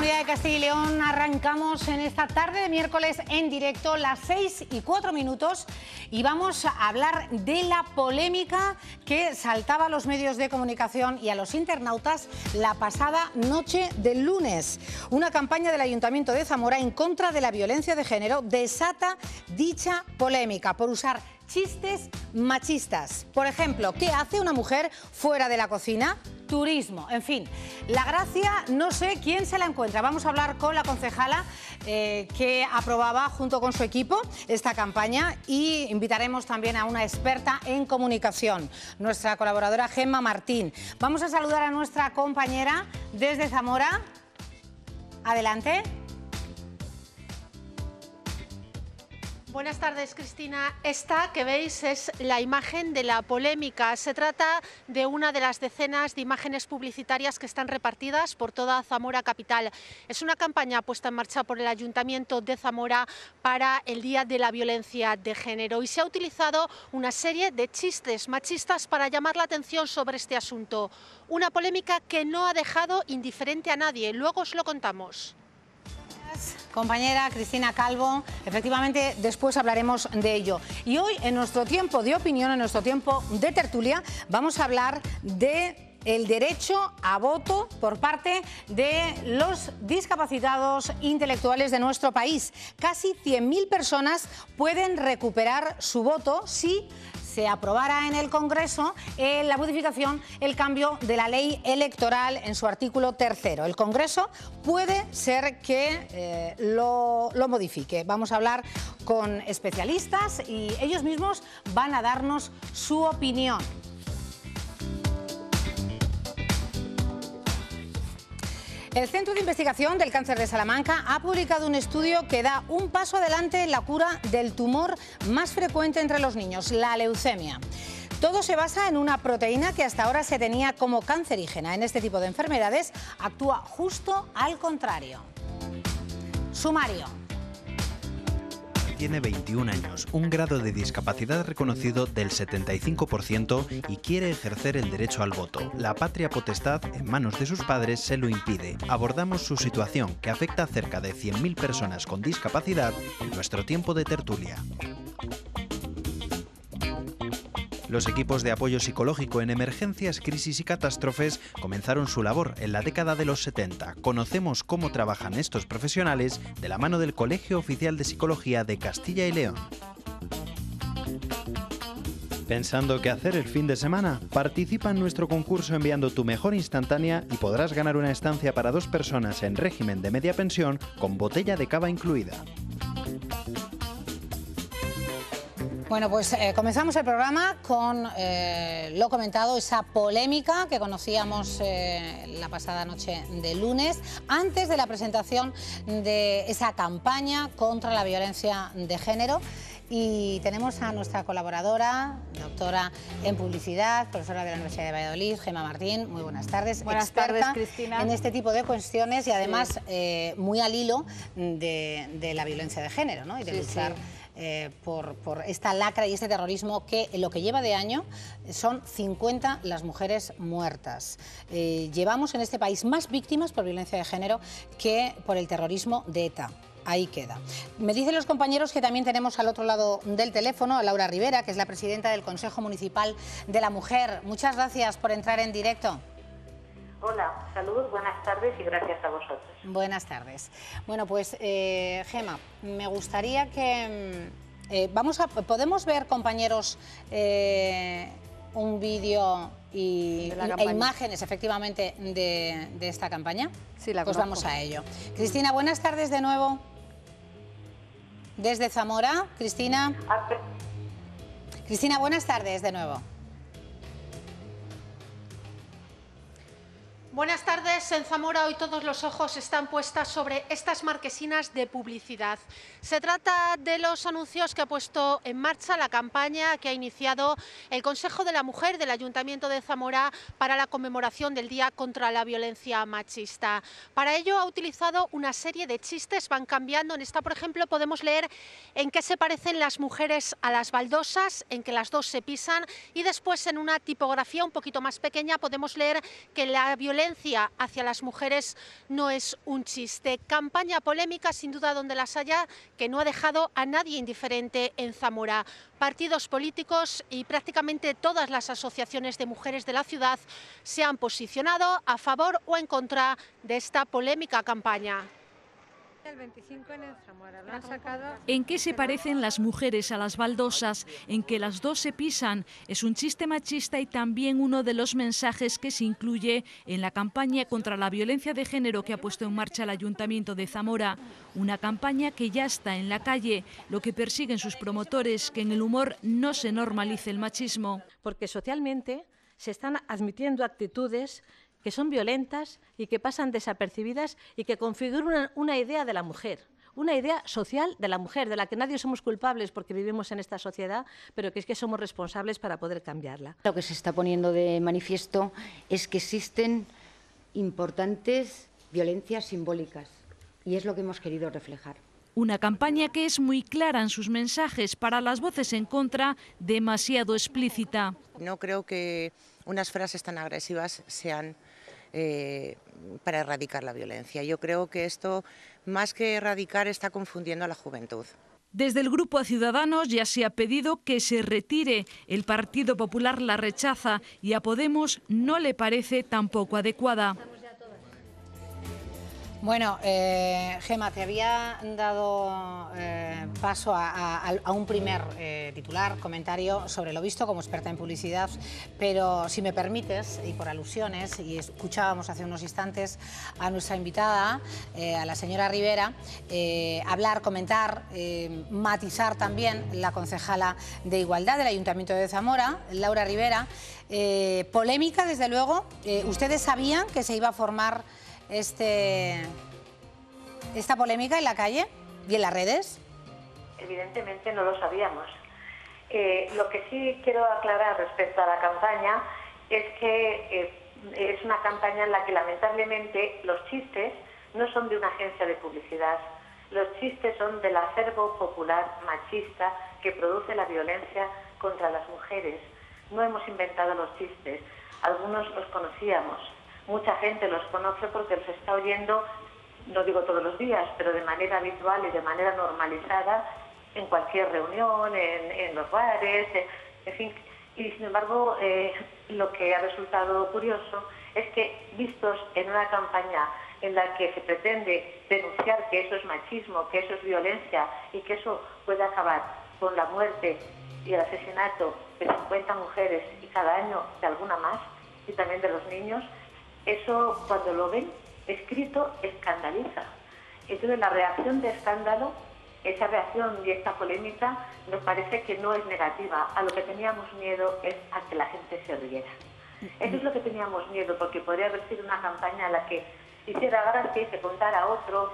Tertulia de Castilla y León. Arrancamos en esta tarde de miércoles en directo, las 6:04, y vamos a hablar de la polémica que saltaba a los medios de comunicación y a los internautas la pasada noche del lunes. Una campaña del Ayuntamiento de Zamora en contra de la violencia de género desata dicha polémica por usar chistes machistas. Por ejemplo, ¿qué hace una mujer fuera de la cocina? Turismo, en fin. La gracia, no sé quién se la encuentra. Vamos a hablar con la concejala que aprobaba junto con su equipo esta campaña, y invitaremos también a una experta en comunicación, nuestra colaboradora Gemma Martín. Vamos a saludar a nuestra compañera desde Zamora. Adelante. Buenas tardes, Cristina. Esta que veis es la imagen de la polémica. Se trata de una de las decenas de imágenes publicitarias que están repartidas por toda Zamora capital. Es una campaña puesta en marcha por el Ayuntamiento de Zamora para el Día de la Violencia de Género, y se ha utilizado una serie de chistes machistas para llamar la atención sobre este asunto. Una polémica que no ha dejado indiferente a nadie. Luego os lo contamos. Compañera Cristina Calvo, efectivamente después hablaremos de ello. Y hoy, en nuestro tiempo de opinión, en nuestro tiempo de tertulia, vamos a hablar de el derecho a voto por parte de los discapacitados intelectuales de nuestro país. Casi 100.000 personas pueden recuperar su voto si se aprobara en el Congreso la modificación, el cambio de la ley electoral en su artículo 3º. El Congreso puede ser que lo modifique. Vamos a hablar con especialistas y ellos mismos van a darnos su opinión. El Centro de Investigación del Cáncer de Salamanca ha publicado un estudio que da un paso adelante en la cura del tumor más frecuente entre los niños, la leucemia. Todo se basa en una proteína que hasta ahora se tenía como cancerígena. En este tipo de enfermedades actúa justo al contrario. Sumario. Tiene 21 años, un grado de discapacidad reconocido del 75% y quiere ejercer el derecho al voto. La patria potestad en manos de sus padres se lo impide. Abordamos su situación, que afecta a cerca de 100.000 personas con discapacidad, en nuestro tiempo de tertulia. Los equipos de apoyo psicológico en emergencias, crisis y catástrofes comenzaron su labor en la década de los 70. Conocemos cómo trabajan estos profesionales de la mano del Colegio Oficial de Psicología de Castilla y León. ¿Pensando qué hacer el fin de semana? Participa en nuestro concurso enviando tu mejor instantánea y podrás ganar una estancia para 2 personas en régimen de media pensión con botella de cava incluida. Bueno, pues comenzamos el programa con lo comentado, esa polémica que conocíamos la pasada noche de lunes, antes de la presentación de esa campaña contra la violencia de género. Y tenemos a nuestra colaboradora, doctora en publicidad, profesora de la Universidad de Valladolid, Gemma Martín. Muy buenas tardes. Buenas tardes, Cristina. En este tipo de cuestiones y además muy al hilo de la violencia de género, ¿no? Y de luchar por esta lacra y este terrorismo que en lo que lleva de año son 50 las mujeres muertas. Llevamos en este país más víctimas por violencia de género que por el terrorismo de ETA. Ahí queda. Me dicen los compañeros que también tenemos al otro lado del teléfono a Laura Rivera, que es la presidenta del Consejo Municipal de la Mujer. Muchas gracias por entrar en directo. Hola, saludos, buenas tardes y gracias a vosotros. Buenas tardes. Bueno, pues Gemma, me gustaría que... ¿podemos ver, compañeros, un vídeo e imágenes, efectivamente, de esta campaña? Sí, la Pues conozco. vamos a ello. Cristina, buenas tardes de nuevo. Desde Zamora, Cristina. Cristina, buenas tardes de nuevo. Buenas tardes. En Zamora hoy todos los ojos están puestas sobre estas marquesinas de publicidad. Se trata de los anuncios que ha puesto en marcha la campaña que ha iniciado el Consejo de la Mujer del Ayuntamiento de Zamora para la conmemoración del Día contra la Violencia Machista. Para ello ha utilizado una serie de chistes, van cambiando. En esta, por ejemplo, podemos leer en qué se parecen las mujeres a las baldosas, en que las dos se pisan, y después en una tipografía un poquito más pequeña podemos leer que la violencia violencia hacia las mujeres no es un chiste. Campaña polémica, sin duda donde las haya, que no ha dejado a nadie indiferente en Zamora. Partidos políticos y prácticamente todas las asociaciones de mujeres de la ciudad se han posicionado a favor o en contra de esta polémica campaña. El 25 en Zamora, lo han sacado. ¿En qué se parecen las mujeres a las baldosas? En que las dos se pisan. Es un chiste machista y también uno de los mensajes que se incluye en la campaña contra la violencia de género que ha puesto en marcha el Ayuntamiento de Zamora. Una campaña que ya está en la calle. Lo que persiguen sus promotores, que en el humor no se normalice el machismo. Porque socialmente se están admitiendo actitudes que son violentas y que pasan desapercibidas y que configuran una idea de la mujer, una idea social de la mujer, de la que nadie somos culpables porque vivimos en esta sociedad, pero que es que somos responsables para poder cambiarla. Lo que se está poniendo de manifiesto es que existen importantes violencias simbólicas y es lo que hemos querido reflejar. Una campaña que es muy clara en sus mensajes, para las voces en contra demasiado explícita. No creo que unas frases tan agresivas sean para erradicar la violencia. Yo creo que esto, más que erradicar, está confundiendo a la juventud. Desde el Grupo Ciudadanos ya se ha pedido que se retire. El Partido Popular la rechaza y a Podemos no le parece tampoco adecuada. Bueno, Gemma, te había dado paso a un primer titular, comentario sobre lo visto como experta en publicidad, pero si me permites, y por alusiones, y escuchábamos hace unos instantes a nuestra invitada, a la señora Rivera, hablar, comentar, matizar también la concejala de Igualdad del Ayuntamiento de Zamora, Laura Rivera. Polémica, desde luego. ¿Ustedes sabían que se iba a formar esta polémica en la calle y en las redes? Evidentemente no lo sabíamos. Lo que sí quiero aclarar respecto a la campaña es que es una campaña en la que lamentablemente los chistes no son de una agencia de publicidad. Los chistes son del acervo popular machista que produce la violencia contra las mujeres. No hemos inventado los chistes, algunos los conocíamos. Mucha gente los conoce porque los está oyendo, no digo todos los días, pero de manera habitual y de manera normalizada en cualquier reunión, en los bares, en fin. Y sin embargo, lo que ha resultado curioso es que, vistos en una campaña en la que se pretende denunciar que eso es machismo, que eso es violencia y que eso puede acabar con la muerte y el asesinato de 50 mujeres y cada año de alguna más, y también de los niños, eso, cuando lo ven escrito, escandaliza. Entonces, la reacción de escándalo, esa reacción y esta polémica, nos parece que no es negativa. A lo que teníamos miedo es a que la gente se riera. Eso es lo que teníamos miedo, porque podría haber sido una campaña en la que hiciera gracia y se contara otro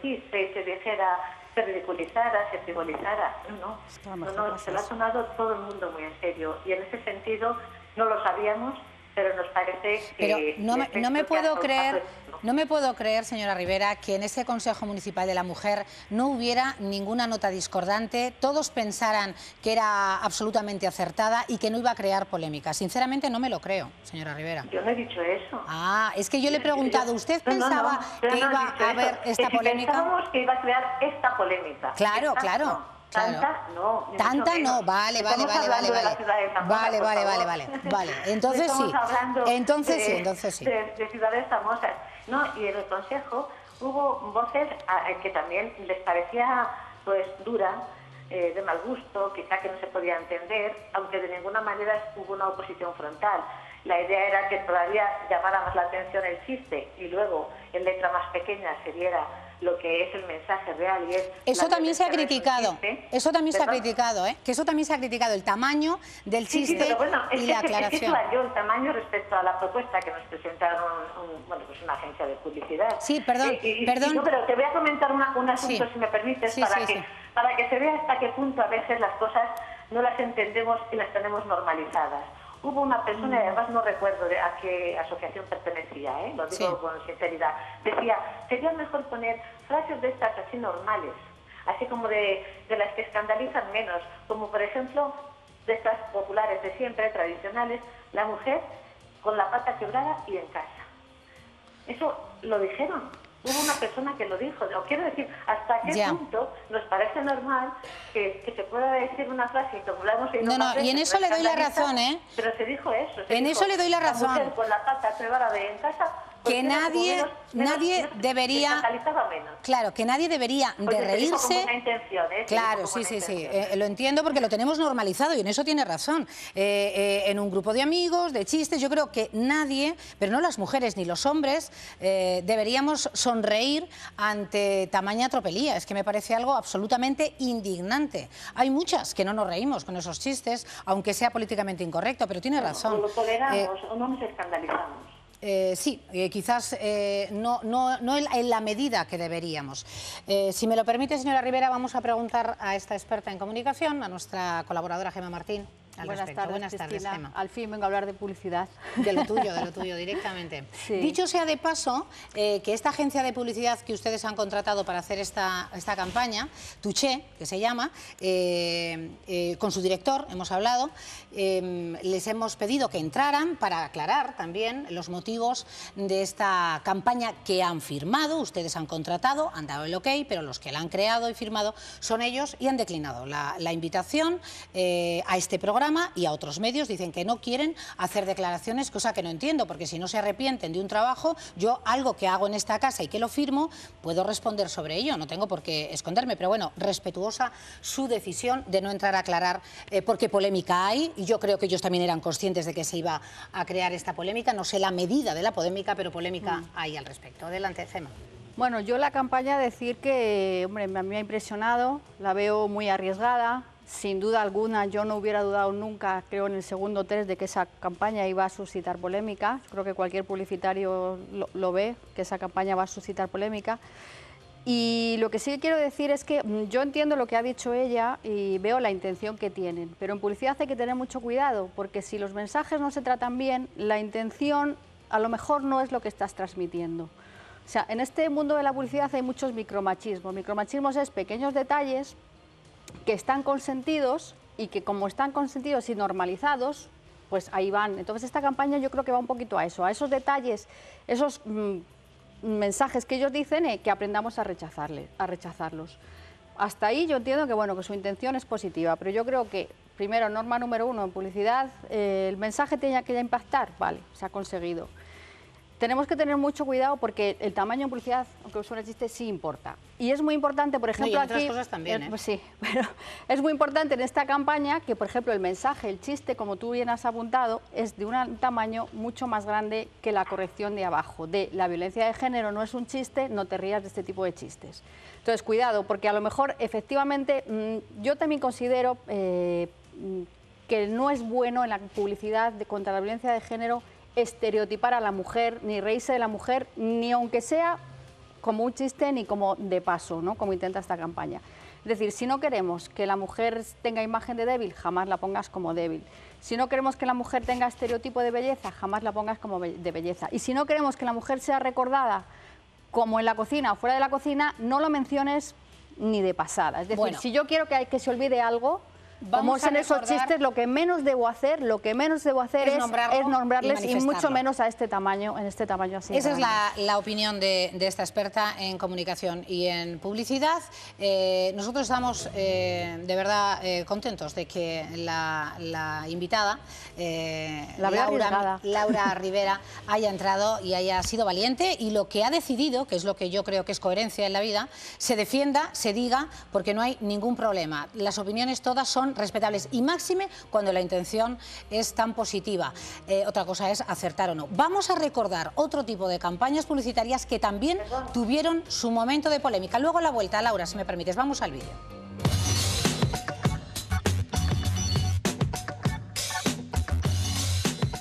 chiste, se dijera, se ridiculizara, se frivolizara. No, se lo ha tomado todo el mundo muy en serio. Y en ese sentido, no lo sabíamos, pero nos parece que... Pero no me puedo creer, señora Rivera, que en ese Consejo Municipal de la Mujer no hubiera ninguna nota discordante, todos pensaran que era absolutamente acertada y que no iba a crear polémica. Sinceramente no me lo creo, señora Rivera. Yo no he dicho eso. Ah, es que yo le he preguntado, ¿usted pensaba que iba a haber esta polémica? Pensábamos que iba a crear esta polémica. Claro, claro. Tanta no. Tanta no, vale. Entonces sí. De ciudades famosas. No, y en el Consejo hubo voces que también les parecía pues dura, de mal gusto, quizá que no se podía entender, aunque de ninguna manera hubo una oposición frontal. La idea era que todavía llamara más la atención el chiste y luego en letra más pequeña se viera lo que es el mensaje real y es... Eso también se ha criticado, que eso también se ha criticado, el tamaño del chiste pero bueno, y la aclaración. Es que varió el tamaño respecto a la propuesta que nos presentaron una agencia de publicidad. Sí, perdón. No, pero te voy a comentar un asunto, si me permites, para que se vea hasta qué punto a veces las cosas no las entendemos y las tenemos normalizadas. Hubo una persona, y además no recuerdo a qué asociación pertenecía, lo digo con sinceridad, decía, sería mejor poner frases de estas así normales, así como de las que escandalizan menos, como por ejemplo de estas populares de siempre, tradicionales, la mujer con la pata quebrada y en casa. Eso lo dijeron. Hubo una persona que lo dijo. O quiero decir, ¿hasta qué punto nos parece normal que se pueda decir una frase y tomamos y en eso le doy la razón, ¿eh? Pero se dijo eso. En eso le doy la razón. La mujer con la pata preparada en casa... Que nadie debería, claro, que nadie debería de reírse. Claro, sí, lo entiendo porque lo tenemos normalizado y en eso tiene razón. En un grupo de amigos, de chistes, yo creo que nadie, pero no las mujeres ni los hombres, deberíamos sonreír ante tamaña tropelía. Es que me parece algo absolutamente indignante. Hay muchas que no nos reímos con esos chistes, aunque sea políticamente incorrecto, pero tiene razón. O lo toleramos o no nos escandalizamos. Sí, quizás no en la medida que deberíamos. Si me lo permite, señora Rivera, vamos a preguntar a esta experta en comunicación, a nuestra colaboradora Gemma Martín. Buenas tardes, Gemma. Al fin vengo a hablar de publicidad. De lo tuyo, directamente. Sí. Dicho sea de paso, que esta agencia de publicidad que ustedes han contratado para hacer esta campaña, Touché, que se llama, con su director hemos hablado, les hemos pedido que entraran para aclarar también los motivos de esta campaña que han firmado. Ustedes han contratado, han dado el ok, pero los que la han creado y firmado son ellos y han declinado la invitación a este programa y a otros medios. Dicen que no quieren hacer declaraciones, cosa que no entiendo, porque si no se arrepienten de un trabajo, yo algo que hago en esta casa y que lo firmo, puedo responder sobre ello, no tengo por qué esconderme, pero bueno, respetuosa su decisión de no entrar a aclarar porque polémica hay, y yo creo que ellos también eran conscientes de que se iba a crear esta polémica, no sé la medida de la polémica, pero polémica hay al respecto. Adelante, Gemma. Bueno, yo la campaña decir que, hombre, me ha impresionado, la veo muy arriesgada. Sin duda alguna, yo no hubiera dudado nunca, creo en el segundo test, de que esa campaña iba a suscitar polémica. Creo que cualquier publicitario lo ve, que esa campaña va a suscitar polémica. Y lo que sí quiero decir es que yo entiendo lo que ha dicho ella y veo la intención que tienen, pero en publicidad hay que tener mucho cuidado, porque si los mensajes no se tratan bien, la intención a lo mejor no es lo que estás transmitiendo. O sea, en este mundo de la publicidad hay muchos micromachismos. Micromachismos es pequeños detalles que están consentidos y que como están consentidos y normalizados, pues ahí van. Entonces esta campaña yo creo que va un poquito a eso, a esos detalles, esos mensajes que ellos dicen, que aprendamos a rechazarlos. Hasta ahí yo entiendo que, bueno, que su intención es positiva, pero yo creo que, primero, norma número 1 en publicidad, el mensaje tenía que ya impactar, vale, se ha conseguido. Tenemos que tener mucho cuidado porque el tamaño en publicidad, aunque suene chiste, sí importa. Y es muy importante, por ejemplo, no, y otras cosas también, pues sí, pero es muy importante en esta campaña que, por ejemplo, el mensaje, el chiste, como tú bien has apuntado, es de un tamaño mucho más grande que la corrección de abajo, de la violencia de género no es un chiste, no te rías de este tipo de chistes. Entonces, cuidado, porque a lo mejor, efectivamente, yo también considero que no es bueno en la publicidad contra la violencia de género estereotipar a la mujer, ni reírse de la mujer, ni aunque sea como un chiste, ni como de paso, ¿no? Como intenta esta campaña. Es decir, si no queremos que la mujer tenga imagen de débil, jamás la pongas como débil. Si no queremos que la mujer tenga estereotipo de belleza, jamás la pongas como de belleza. Y si no queremos que la mujer sea recordada como en la cocina o fuera de la cocina, no lo menciones ni de pasada. Es decir, bueno, si yo quiero que se olvide algo, como en esos chistes, lo que menos debo hacer es nombrarles y mucho menos a este tamaño, en este tamaño así. Esa es la opinión de esta experta en comunicación y en publicidad. Nosotros estamos de verdad contentos de que la invitada, Laura Rivera, haya entrado y haya sido valiente y lo que ha decidido, que es lo que yo creo que es coherencia en la vida, se defienda, se diga, porque no hay ningún problema. Las opiniones todas son respetables y máxime cuando la intención es tan positiva. Otra cosa es acertar o no. Vamos a recordar otro tipo de campañas publicitarias que también tuvieron su momento de polémica. Luego a la vuelta, Laura, si me permites, vamos al vídeo.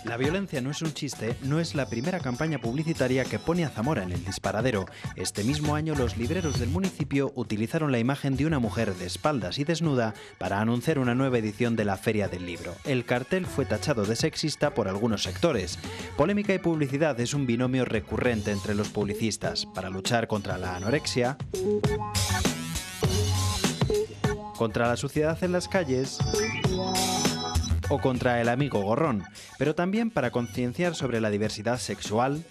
La violencia no es un chiste no es la primera campaña publicitaria que pone a Zamora en el disparadero. Este mismo año los libreros del municipio utilizaron la imagen de una mujer de espaldas y desnuda para anunciar una nueva edición de la Feria del Libro. El cartel fue tachado de sexista por algunos sectores. Polémica y publicidad es un binomio recurrente entre los publicistas para luchar contra la anorexia, contra la suciedad en las calles o contra el amigo gorrón, pero también para concienciar sobre la diversidad sexual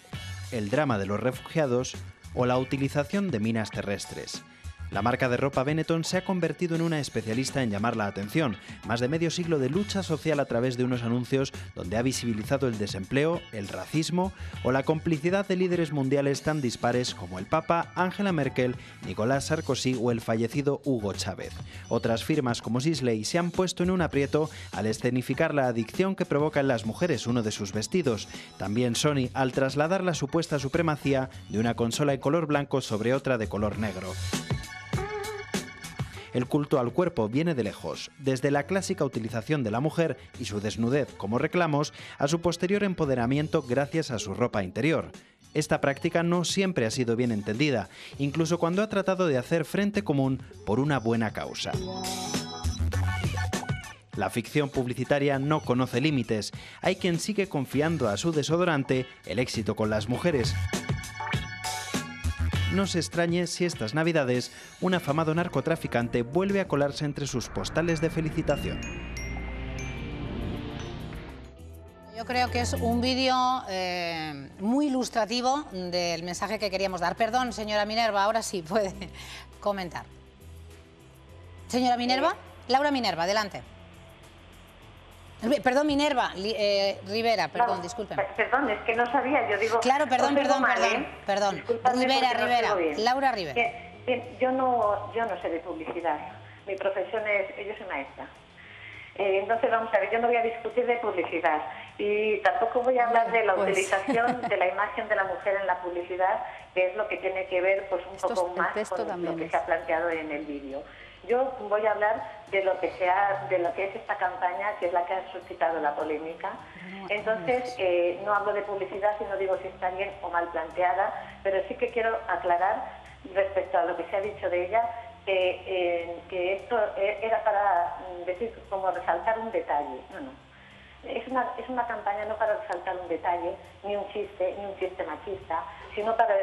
el drama de los refugiados o la utilización de minas terrestres. La marca de ropa Benetton se ha convertido en una especialista en llamar la atención, más de medio siglo de lucha social a través de unos anuncios donde ha visibilizado el desempleo, el racismo o la complicidad de líderes mundiales tan dispares como el Papa, Angela Merkel, Nicolás Sarkozy o el fallecido Hugo Chávez. Otras firmas como Sisley se han puesto en un aprieto al escenificar la adicción que provoca en las mujeres uno de sus vestidos. También Sony al trasladar la supuesta supremacía de una consola en color blanco sobre otra de color negro. El culto al cuerpo viene de lejos, desde la clásica utilización de la mujer y su desnudez como reclamos, a su posterior empoderamiento gracias a su ropa interior. Esta práctica no siempre ha sido bien entendida, incluso cuando ha tratado de hacer frente común por una buena causa. La ficción publicitaria no conoce límites. Hay quien sigue confiando a su desodorante el éxito con las mujeres. No se extrañe si estas navidades un afamado narcotraficante vuelve a colarse entre sus postales de felicitación. Yo creo que es un vídeo muy ilustrativo del mensaje que queríamos dar. Perdón, señora Minerva, ahora sí puede comentar. Señora Minerva, Laura Minerva, adelante. Perdón, Minerva, Rivera, perdón, no, disculpen. Perdón, es que no sabía, yo digo... Claro, perdón. Rivera, Laura Rivera. Bien, yo no sé de publicidad, mi profesión es... Yo soy maestra. Entonces, vamos a ver, yo no voy a discutir de publicidad y tampoco voy a hablar de la utilización de la imagen de la mujer en la publicidad, que es lo que tiene que ver pues un poco más con lo que se ha planteado en el vídeo. Yo voy a hablar de lo que es esta campaña, que es la que ha suscitado la polémica. Entonces, no hablo de publicidad y no digo si está bien o mal planteada, pero sí que quiero aclarar respecto a lo que se ha dicho de ella, que esto era para decir, como resaltar un detalle. No. Es una campaña no para resaltar un detalle, ni un chiste machista, sino para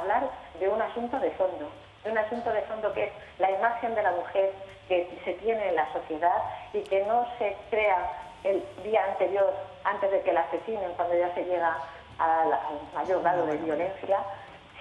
hablar de un asunto de fondo. Que es la imagen de la mujer que se tiene en la sociedad y que no se crea el día anterior, antes de que la asesinen, cuando ya se llega al mayor grado de violencia,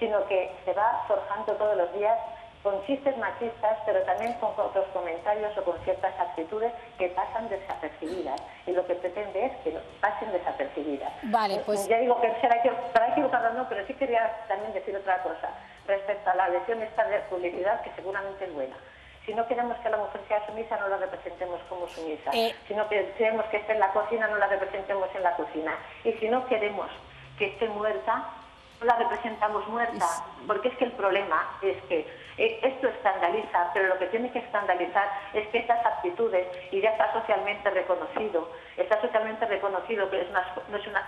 sino que se va forjando todos los días con chistes machistas, pero también con otros comentarios o con ciertas actitudes que pasan desapercibidas. Y lo que pretende es que pasen desapercibidas. Vale, pues... Ya digo que será equivocado, no, pero sí quería también decir otra cosa respecto a la lección esta de publicidad, que seguramente es buena. Si no queremos que la mujer sea sumisa, no la representemos como sumisa. Si no queremos que esté en la cocina, no la representemos en la cocina. Y si no queremos que esté muerta, no la representamos muerta. Porque es que el problema es que esto escandaliza, pero lo que tiene que escandalizar es que estas actitudes, y ya está socialmente reconocido que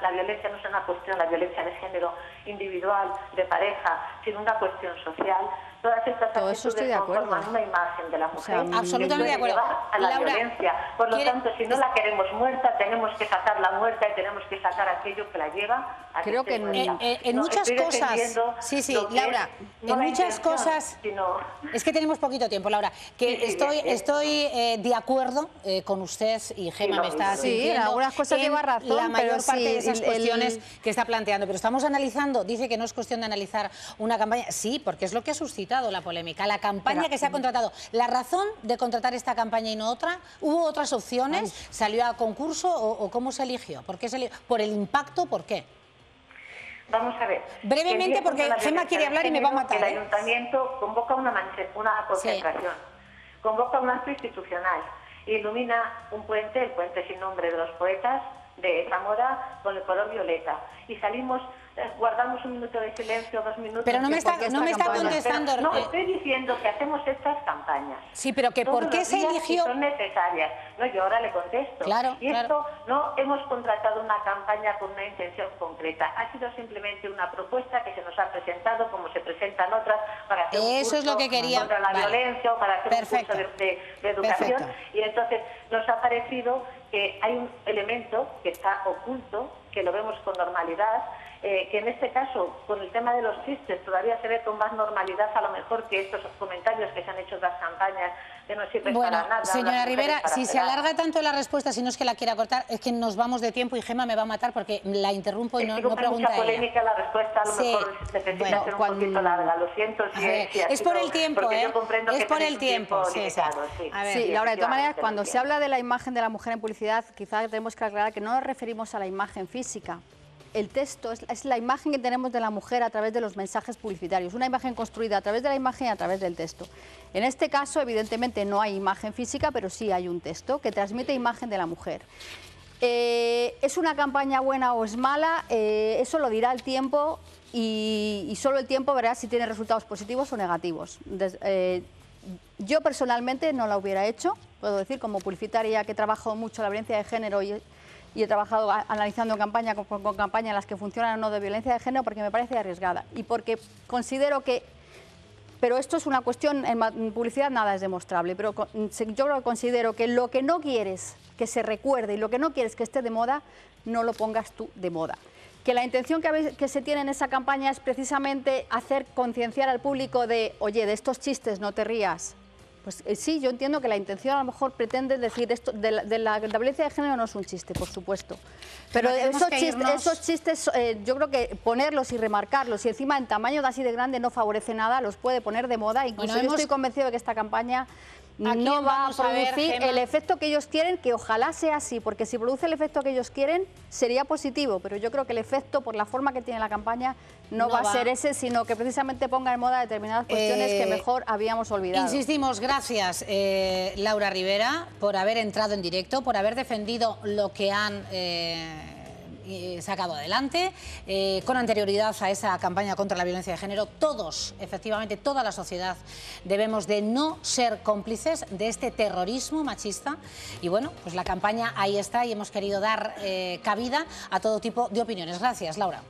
la violencia no es una cuestión, la violencia de género individual, de pareja, sino una cuestión social. Todas estas actitudes conforman una imagen de la mujer. Absolutamente de acuerdo. A la violencia. Por lo tanto, si no la queremos muerta, tenemos que sacarla muerta y tenemos que sacar aquello que la lleva a que esté muerta. En muchas cosas... Sí, Laura, en muchas cosas... Es que tenemos poquito tiempo, Laura. Que estoy de acuerdo con usted, y Gemma me está en algunas cosas lleva razón, la mayor parte de esas cuestiones que está planteando. Pero estamos analizando, dice que no es cuestión de analizar una campaña. Sí, porque es lo que ha suscitado la polémica, la campaña que se ha contratado. La razón de contratar esta campaña y no otra, ¿hubo otras opciones? ¿Salió a concurso o cómo se eligió? ¿Por qué se eligió? ¿Por el impacto? ¿Por qué? Vamos a ver. Brevemente, porque Gemma quiere hablar y me va a matar. El ayuntamiento convoca una concentración, convoca un acto institucional, ilumina un puente, el puente sin nombre de los poetas de Zamora, con el color violeta. Y salimos, guardamos un minuto de silencio, 2 minutos... Pero no me está contestando... No, estoy diciendo que hacemos estas campañas. Sí, pero que ¿por qué se eligió? Son necesarias. No, yo ahora le contesto. Esto no hemos contratado una campaña con una intención concreta. Ha sido simplemente una propuesta que se nos ha presentado, como se presentan otras, para hacer un curso contra la violencia o para hacer un curso de educación. Y entonces nos ha parecido que hay un elemento que está oculto, que lo vemos con normalidad, que en este caso, con el tema de los chistes, todavía se ve con más normalidad a lo mejor que estos comentarios que se han hecho en las campañas de no sirven para nada. Señora Rivera, si se alarga tanto la respuesta, si no es que la quiera cortar, es que nos vamos de tiempo y Gemma me va a matar porque la interrumpo y no pregunta mucha polémica ella. La respuesta a lo mejor necesita ser un poquito larga, lo siento. Es por el tiempo, yo comprendo es que por el tiempo. Sí, Laura, de todas maneras, cuando se habla de la imagen de la mujer en publicidad, quizás tenemos que aclarar que no nos referimos a la imagen física. El texto es la imagen que tenemos de la mujer a través de los mensajes publicitarios, una imagen construida a través de la imagen y a través del texto. En este caso, evidentemente, no hay imagen física, pero sí hay un texto que transmite imagen de la mujer. ¿Es una campaña buena o es mala? Eso lo dirá el tiempo y solo el tiempo verá si tiene resultados positivos o negativos. Yo personalmente no la hubiera hecho, puedo decir, como publicitaria que trabajo mucho la violencia de género y he trabajado analizando campaña con campañas en las que funcionan o no de violencia de género porque me parece arriesgada y porque considero que, pero esto es una cuestión, en publicidad nada es demostrable, pero yo considero que lo que no quieres que se recuerde y lo que no quieres que esté de moda, no lo pongas tú de moda. Que la intención que se tiene en esa campaña es precisamente hacer concienciar al público de, oye, de estos chistes no te rías. Pues sí, yo entiendo que la intención a lo mejor pretende decir esto, de la violencia de género no es un chiste, por supuesto. Pero esos chistes, yo creo que ponerlos y remarcarlos y encima en tamaño así de grande no favorece nada, los puede poner de moda. Incluso yo estoy convencido de que esta campaña no va a producir el efecto que ellos quieren, que ojalá sea así, porque si produce el efecto que ellos quieren sería positivo, pero yo creo que el efecto, por la forma que tiene la campaña, no va a ser ese, sino que precisamente ponga en moda determinadas cuestiones que mejor habíamos olvidado. Insistimos, gracias Laura Rivera por haber entrado en directo, por haber defendido lo que han sacado adelante con anterioridad a esa campaña contra la violencia de género. Todos, efectivamente, toda la sociedad debemos de no ser cómplices de este terrorismo machista y bueno, pues la campaña ahí está y hemos querido dar cabida a todo tipo de opiniones. Gracias, Laura.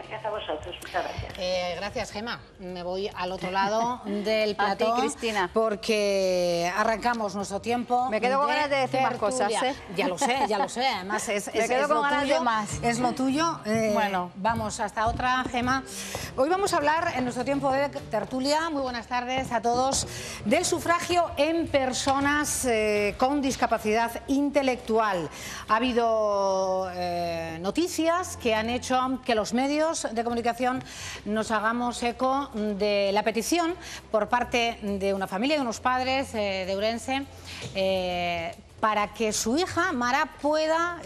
Gracias a vosotros, muchas gracias. Gracias, Gemma. Me voy al otro lado del plató. A ti, Cristina. Porque arrancamos nuestro tiempo. Me quedo con ganas de decir más cosas, ¿eh? Ya lo sé, ya lo sé. Además, me quedo con ganas de más. Es lo tuyo. Bueno, vamos hasta otra, Gemma. Hoy vamos a hablar en nuestro tiempo de tertulia, muy buenas tardes a todos, del sufragio en personas con discapacidad intelectual. Ha habido noticias que han hecho que los medios de comunicación nos hagamos eco de la petición por parte de una familia, de unos padres de Ourense, para que su hija, Mara, pueda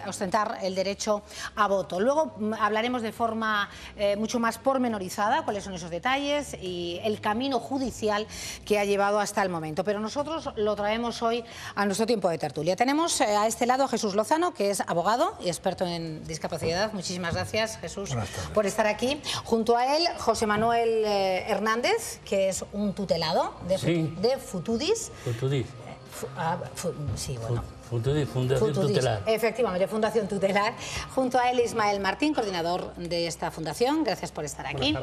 ostentar el derecho a voto. Luego hablaremos de forma mucho más pormenorizada cuáles son esos detalles y el camino judicial que ha llevado hasta el momento. Pero nosotros lo traemos hoy a nuestro tiempo de tertulia. Tenemos a este lado a Jesús Lozano, que es abogado y experto en discapacidad. Muchísimas gracias, Jesús, por estar aquí. Junto a él, José Manuel Hernández, que es un tutelado de Futudis. Futudis. Sí, bueno. Fundación Tutelar. Efectivamente, Fundación Tutelar. Junto a él, Ismael Martín, coordinador de esta fundación. Gracias por estar aquí.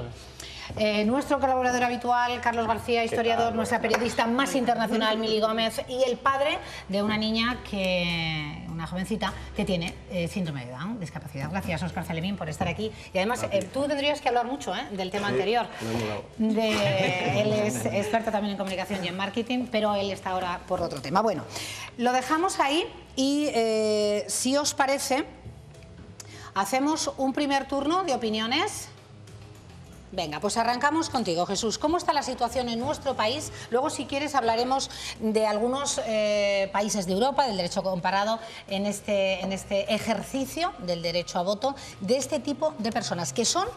Nuestro colaborador habitual, Carlos García, historiador, nuestra periodista más internacional, Mili Gómez, y el padre de una niña, una jovencita, que tiene síndrome de Down, discapacidad. Gracias, Óscar Celemín, por estar aquí. Y además, tú tendrías que hablar mucho del tema anterior. Él es experto también en comunicación y en marketing, pero él está ahora por otro tema. Bueno, lo dejamos ahí y, si os parece, hacemos un primer turno de opiniones. Venga, pues arrancamos contigo, Jesús. ¿Cómo está la situación en nuestro país? Luego, si quieres, hablaremos de algunos países de Europa, del derecho comparado en este ejercicio del derecho a voto, de este tipo de personas, que son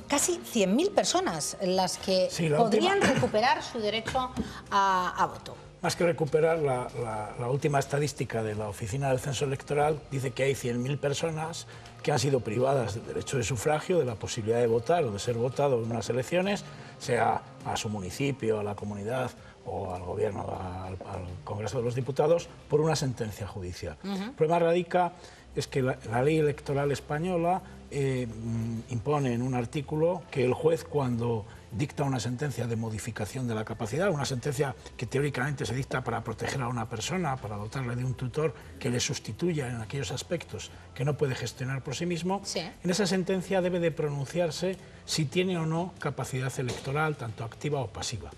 casi 100.000 personas las que podrían recuperar su derecho a voto. Más que recuperar, la última estadística de la Oficina del Censo Electoral dice que hay 100.000 personas que han sido privadas del derecho de sufragio, de la posibilidad de votar o de ser votado en unas elecciones, sea a su municipio, a la comunidad o al gobierno, al Congreso de los Diputados, por una sentencia judicial. El problema radica es que la ley electoral española impone en un artículo que el juez, cuando dicta una sentencia de modificación de la capacidad, una sentencia que teóricamente se dicta para proteger a una persona, para dotarle de un tutor que le sustituya en aquellos aspectos que no puede gestionar por sí mismo, en esa sentencia debe de pronunciarse si tiene o no capacidad electoral, tanto activa o pasiva.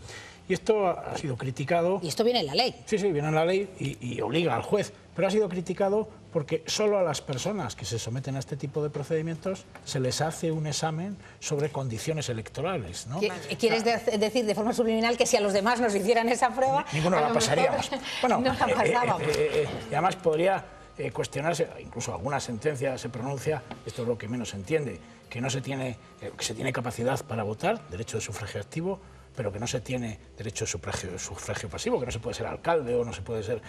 Y esto ha sido criticado... Y esto viene en la ley. Sí, viene en la ley y obliga al juez, pero ha sido criticado porque solo a las personas que se someten a este tipo de procedimientos se les hace un examen sobre condiciones electorales, ¿no? ¿Quieres decir de forma subliminal que si a los demás nos hicieran esa prueba... Ninguno la pasaríamos. Bueno, no la pasábamos. Y además podría cuestionarse, incluso alguna sentencia se pronuncia, esto es lo que menos se entiende, que que se tiene capacidad para votar, derecho de sufragio activo, pero que no se tiene derecho de sufragio pasivo, que no se puede ser alcalde o no se puede ser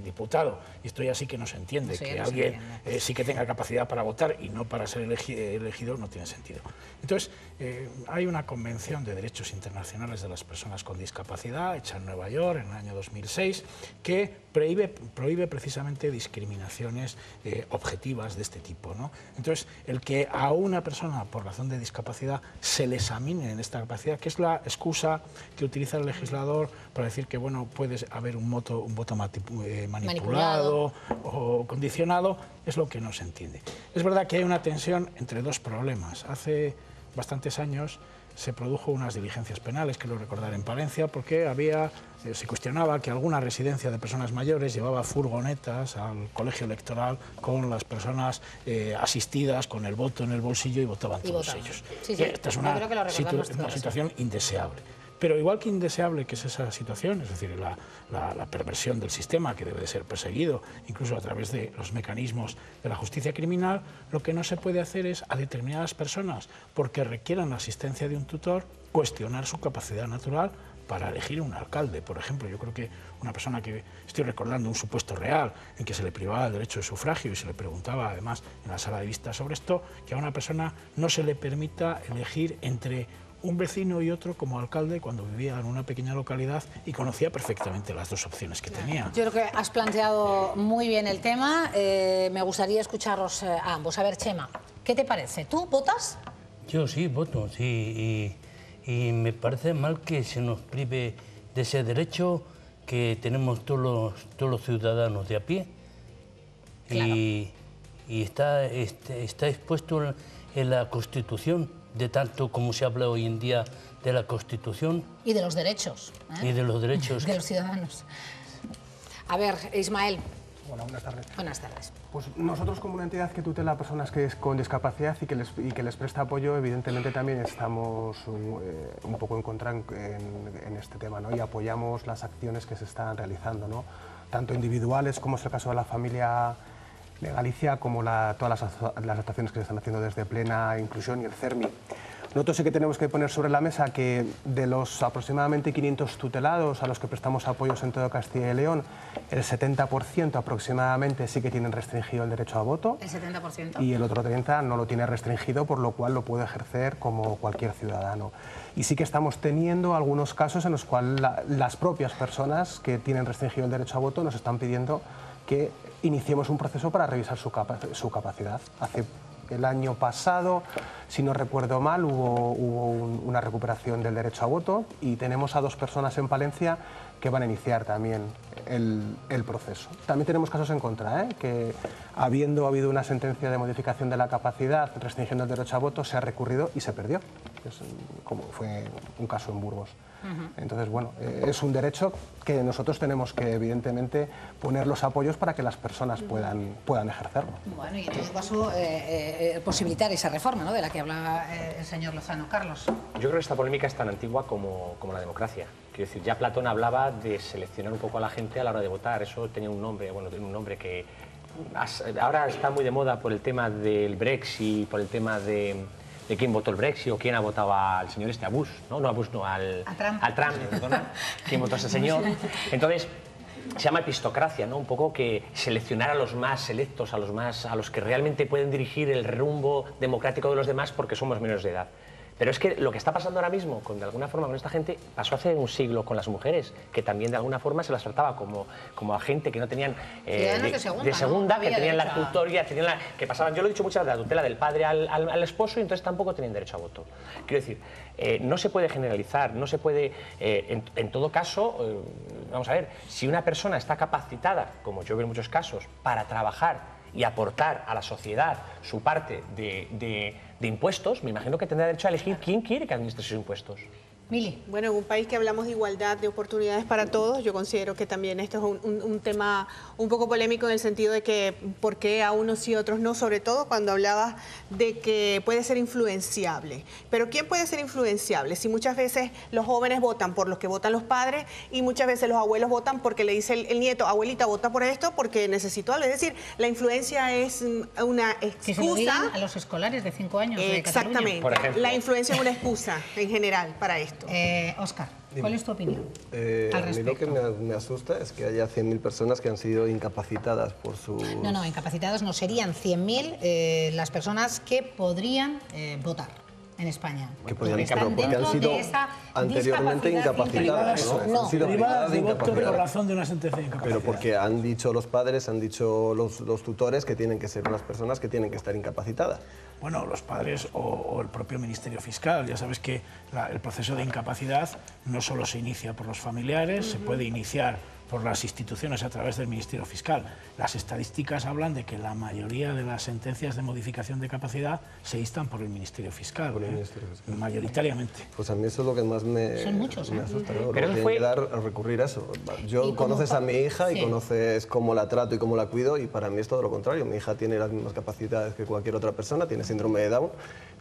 diputado. Y esto ya sí que no se entiende, que alguien sí que tenga capacidad para votar y no para ser elegido no tiene sentido. Entonces, hay una convención de derechos internacionales de las personas con discapacidad, hecha en Nueva York en el año 2006, que prohíbe precisamente discriminaciones objetivas de este tipo, ¿no? Entonces, el que a una persona por razón de discapacidad se le examine en esta capacidad, que es la excusa que utiliza el legislador para decir que bueno, puede haber un voto manipulado o condicionado, es lo que no se entiende. Es verdad que hay una tensión entre dos problemas. Hace bastantes años se produjo unas diligencias penales, quiero recordar, en Palencia, porque se cuestionaba que alguna residencia de personas mayores llevaba furgonetas al colegio electoral con las personas asistidas, con el voto en el bolsillo y votaban todos ellos. Esta es una situación indeseable. Pero igual que indeseable que es esa situación, es decir, la perversión del sistema que debe de ser perseguido, incluso a través de los mecanismos de la justicia criminal, lo que no se puede hacer es a determinadas personas, porque requieran la asistencia de un tutor, cuestionar su capacidad natural para elegir un alcalde. Por ejemplo, yo creo que una persona que estoy recordando un supuesto real en que se le privaba el derecho de sufragio y se le preguntaba además en la sala de vista sobre esto, que a una persona no se le permita elegir entre un vecino y otro como alcalde cuando vivía en una pequeña localidad y conocía perfectamente las dos opciones que tenía. Yo creo que has planteado muy bien el tema. Me gustaría escucharos a ambos. A ver, Chema, ¿qué te parece? ¿Tú votas? Yo sí, voto, sí. Y me parece mal que se nos prive de ese derecho que tenemos todos los ciudadanos de a pie. Claro. Y está expuesto en la Constitución, de tanto como se habla hoy en día de la Constitución. Y de los derechos. Y de los derechos. De los ciudadanos. A ver, Ismael. Hola, buenas tardes. Buenas tardes. Pues nosotros como una entidad que tutela a personas con discapacidad y que les presta apoyo, evidentemente también estamos un poco en contra en este tema, ¿no? Y apoyamos las acciones que se están realizando, ¿no? Tanto individuales, como es el caso de la familia de Galicia, como todas las actuaciones que se están haciendo desde Plena Inclusión y el CERMI. Nosotros sí que tenemos que poner sobre la mesa que de los aproximadamente 500 tutelados a los que prestamos apoyos en todo Castilla y León, el 70% aproximadamente sí que tienen restringido el derecho a voto. El 70%. Y el otro 30% no lo tiene restringido, por lo cual lo puede ejercer como cualquier ciudadano. Y sí que estamos teniendo algunos casos en los cuales las propias personas que tienen restringido el derecho a voto nos están pidiendo que iniciemos un proceso para revisar su capacidad. Hace el año pasado, si no recuerdo mal, hubo una recuperación del derecho a voto y tenemos a 2 personas en Palencia que van a iniciar también el proceso. También tenemos casos en contra, que habiendo habido una sentencia de modificación de la capacidad restringiendo el derecho a voto, se ha recurrido y se perdió, como fue un caso en Burgos. Entonces, bueno, es un derecho que nosotros tenemos que, evidentemente, poner los apoyos para que las personas puedan ejercerlo. Bueno, y en todo caso, posibilitar esa reforma, ¿no?, de la que hablaba el señor Lozano. Carlos. Yo creo que esta polémica es tan antigua como la democracia. Quiero decir, ya Platón hablaba de seleccionar un poco a la gente a la hora de votar. Eso tenía un nombre, bueno, tiene un nombre que ahora está muy de moda por el tema del Brexit, por el tema de quién votó el Brexit o quién ha votado al señor a Bush, ¿no? No a Bush, no, al Trump, perdona. ¿Quién votó a ese señor? Entonces, se llama epistocracia, ¿no? Un poco que seleccionar a los más selectos, a los que realmente pueden dirigir el rumbo democrático de los demás porque somos menores de edad. Pero es que lo que está pasando ahora mismo, de alguna forma, con esta gente, pasó hace un siglo con las mujeres, que también de alguna forma se las trataba como a gente que no tenían de segunda, que tenían la tutoría, que pasaban, yo lo he dicho muchas veces, la tutela del padre al esposo, y entonces tampoco tenían derecho a voto. Quiero decir, no se puede generalizar, no se puede, en todo caso, vamos a ver, si una persona está capacitada, como yo veo en muchos casos, para trabajar y aportar a la sociedad su parte de impuestos, me imagino que tendrá derecho a elegir quién quiere que administre sus impuestos. Mili. Bueno, en un país que hablamos de igualdad de oportunidades para todos, yo considero que también esto es un tema un poco polémico en el sentido de que por qué a unos y otros no, sobre todo cuando hablabas de que puede ser influenciable. Pero ¿quién puede ser influenciable? Si muchas veces los jóvenes votan por los que votan los padres y muchas veces los abuelos votan porque le dice el nieto, abuelita, vota por esto porque necesito algo. Es decir, la influencia es una excusa. Que se lo digan a los escolares de 5 años de Exactamente. Cataluña. La influencia es una excusa en general para esto. Óscar, ¿cuál es tu opinión A mí lo que me asusta es que haya 100.000 personas que han sido incapacitadas por su... No, incapacitados no, serían 100.000 las personas que podrían votar en España. Que podrían, porque han sido anteriormente incapacitadas, ¿no? Han sido privadas de incapacidad. Por razón de una sentencia de incapacidad. Pero porque han dicho los padres, han dicho los tutores que tienen que ser unas personas que tienen que estar incapacitadas. Bueno, los padres o el propio Ministerio Fiscal. Ya sabes que el proceso de incapacidad no solo se inicia por los familiares, se puede iniciar por las instituciones a través del Ministerio Fiscal. Las estadísticas hablan de que la mayoría de las sentencias de modificación de capacidad se instan por el Ministerio Fiscal, mayoritariamente. Pues a mí eso es lo que más me asusta, ¿no? Pero que dar a recurrir a eso. Yo conoces a mi hija y conoces cómo la trato y cómo la cuido, y para mí es todo lo contrario. Mi hija tiene las mismas capacidades que cualquier otra persona, tiene síndrome de Down,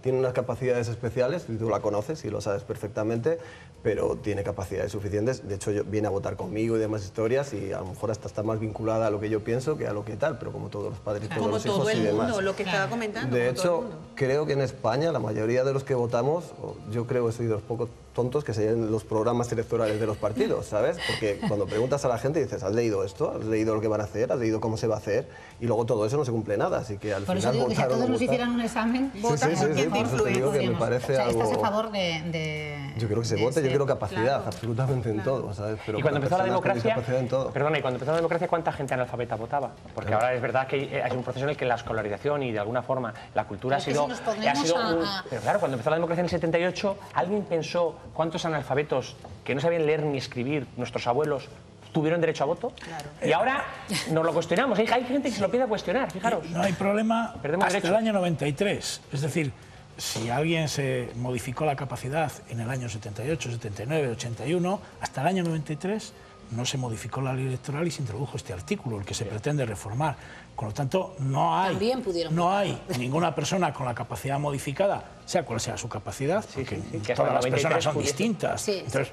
tiene unas capacidades especiales, y tú la conoces y lo sabes perfectamente, pero tiene capacidades suficientes. De hecho, viene a votar conmigo y demás historias, y a lo mejor hasta está más vinculada a lo que yo pienso que a lo que tal, pero como todos los padres, todos los hijos y demás. Como todo el mundo, lo que estaba comentando. De hecho, creo que en España la mayoría de los que votamos, yo creo que soy de los pocos tontos que se ven los programas electorales de los partidos, ¿sabes? Porque cuando preguntas a la gente dices, ¿has leído esto? ¿Has leído lo que van a hacer? ¿Has leído cómo se va a hacer? Y luego todo eso no se cumple nada, así que al Por final eso digo que si a todos nos hicieran un examen, votan por quien te influye. Me parece algo... ¿Estás a favor de Yo creo que se vote, yo quiero capacidad, absolutamente en todo, ¿sabes? Pero y cuando empezó la democracia, perdona, y cuando empezó la democracia, ¿cuánta gente analfabeta votaba? Porque ahora es verdad que hay un proceso en el que la escolarización y de alguna forma la cultura ha sido Pero claro, cuando empezó la democracia en el 78, ¿alguien pensó cuántos analfabetos que no sabían leer ni escribir nuestros abuelos tuvieron derecho a voto? Claro. Y ahora nos lo cuestionamos. Hay gente que se lo pide a cuestionar, fijaros. No hay problema hasta derecho. El año 93. Es decir, si alguien se modificó la capacidad en el año 78, 79, 81, hasta el año 93 no se modificó la ley electoral y se introdujo este artículo, el que se pretende reformar. Con lo tanto, no hay ninguna persona con la capacidad modificada, sea cual sea su capacidad, porque todas las personas son distintas. Entonces,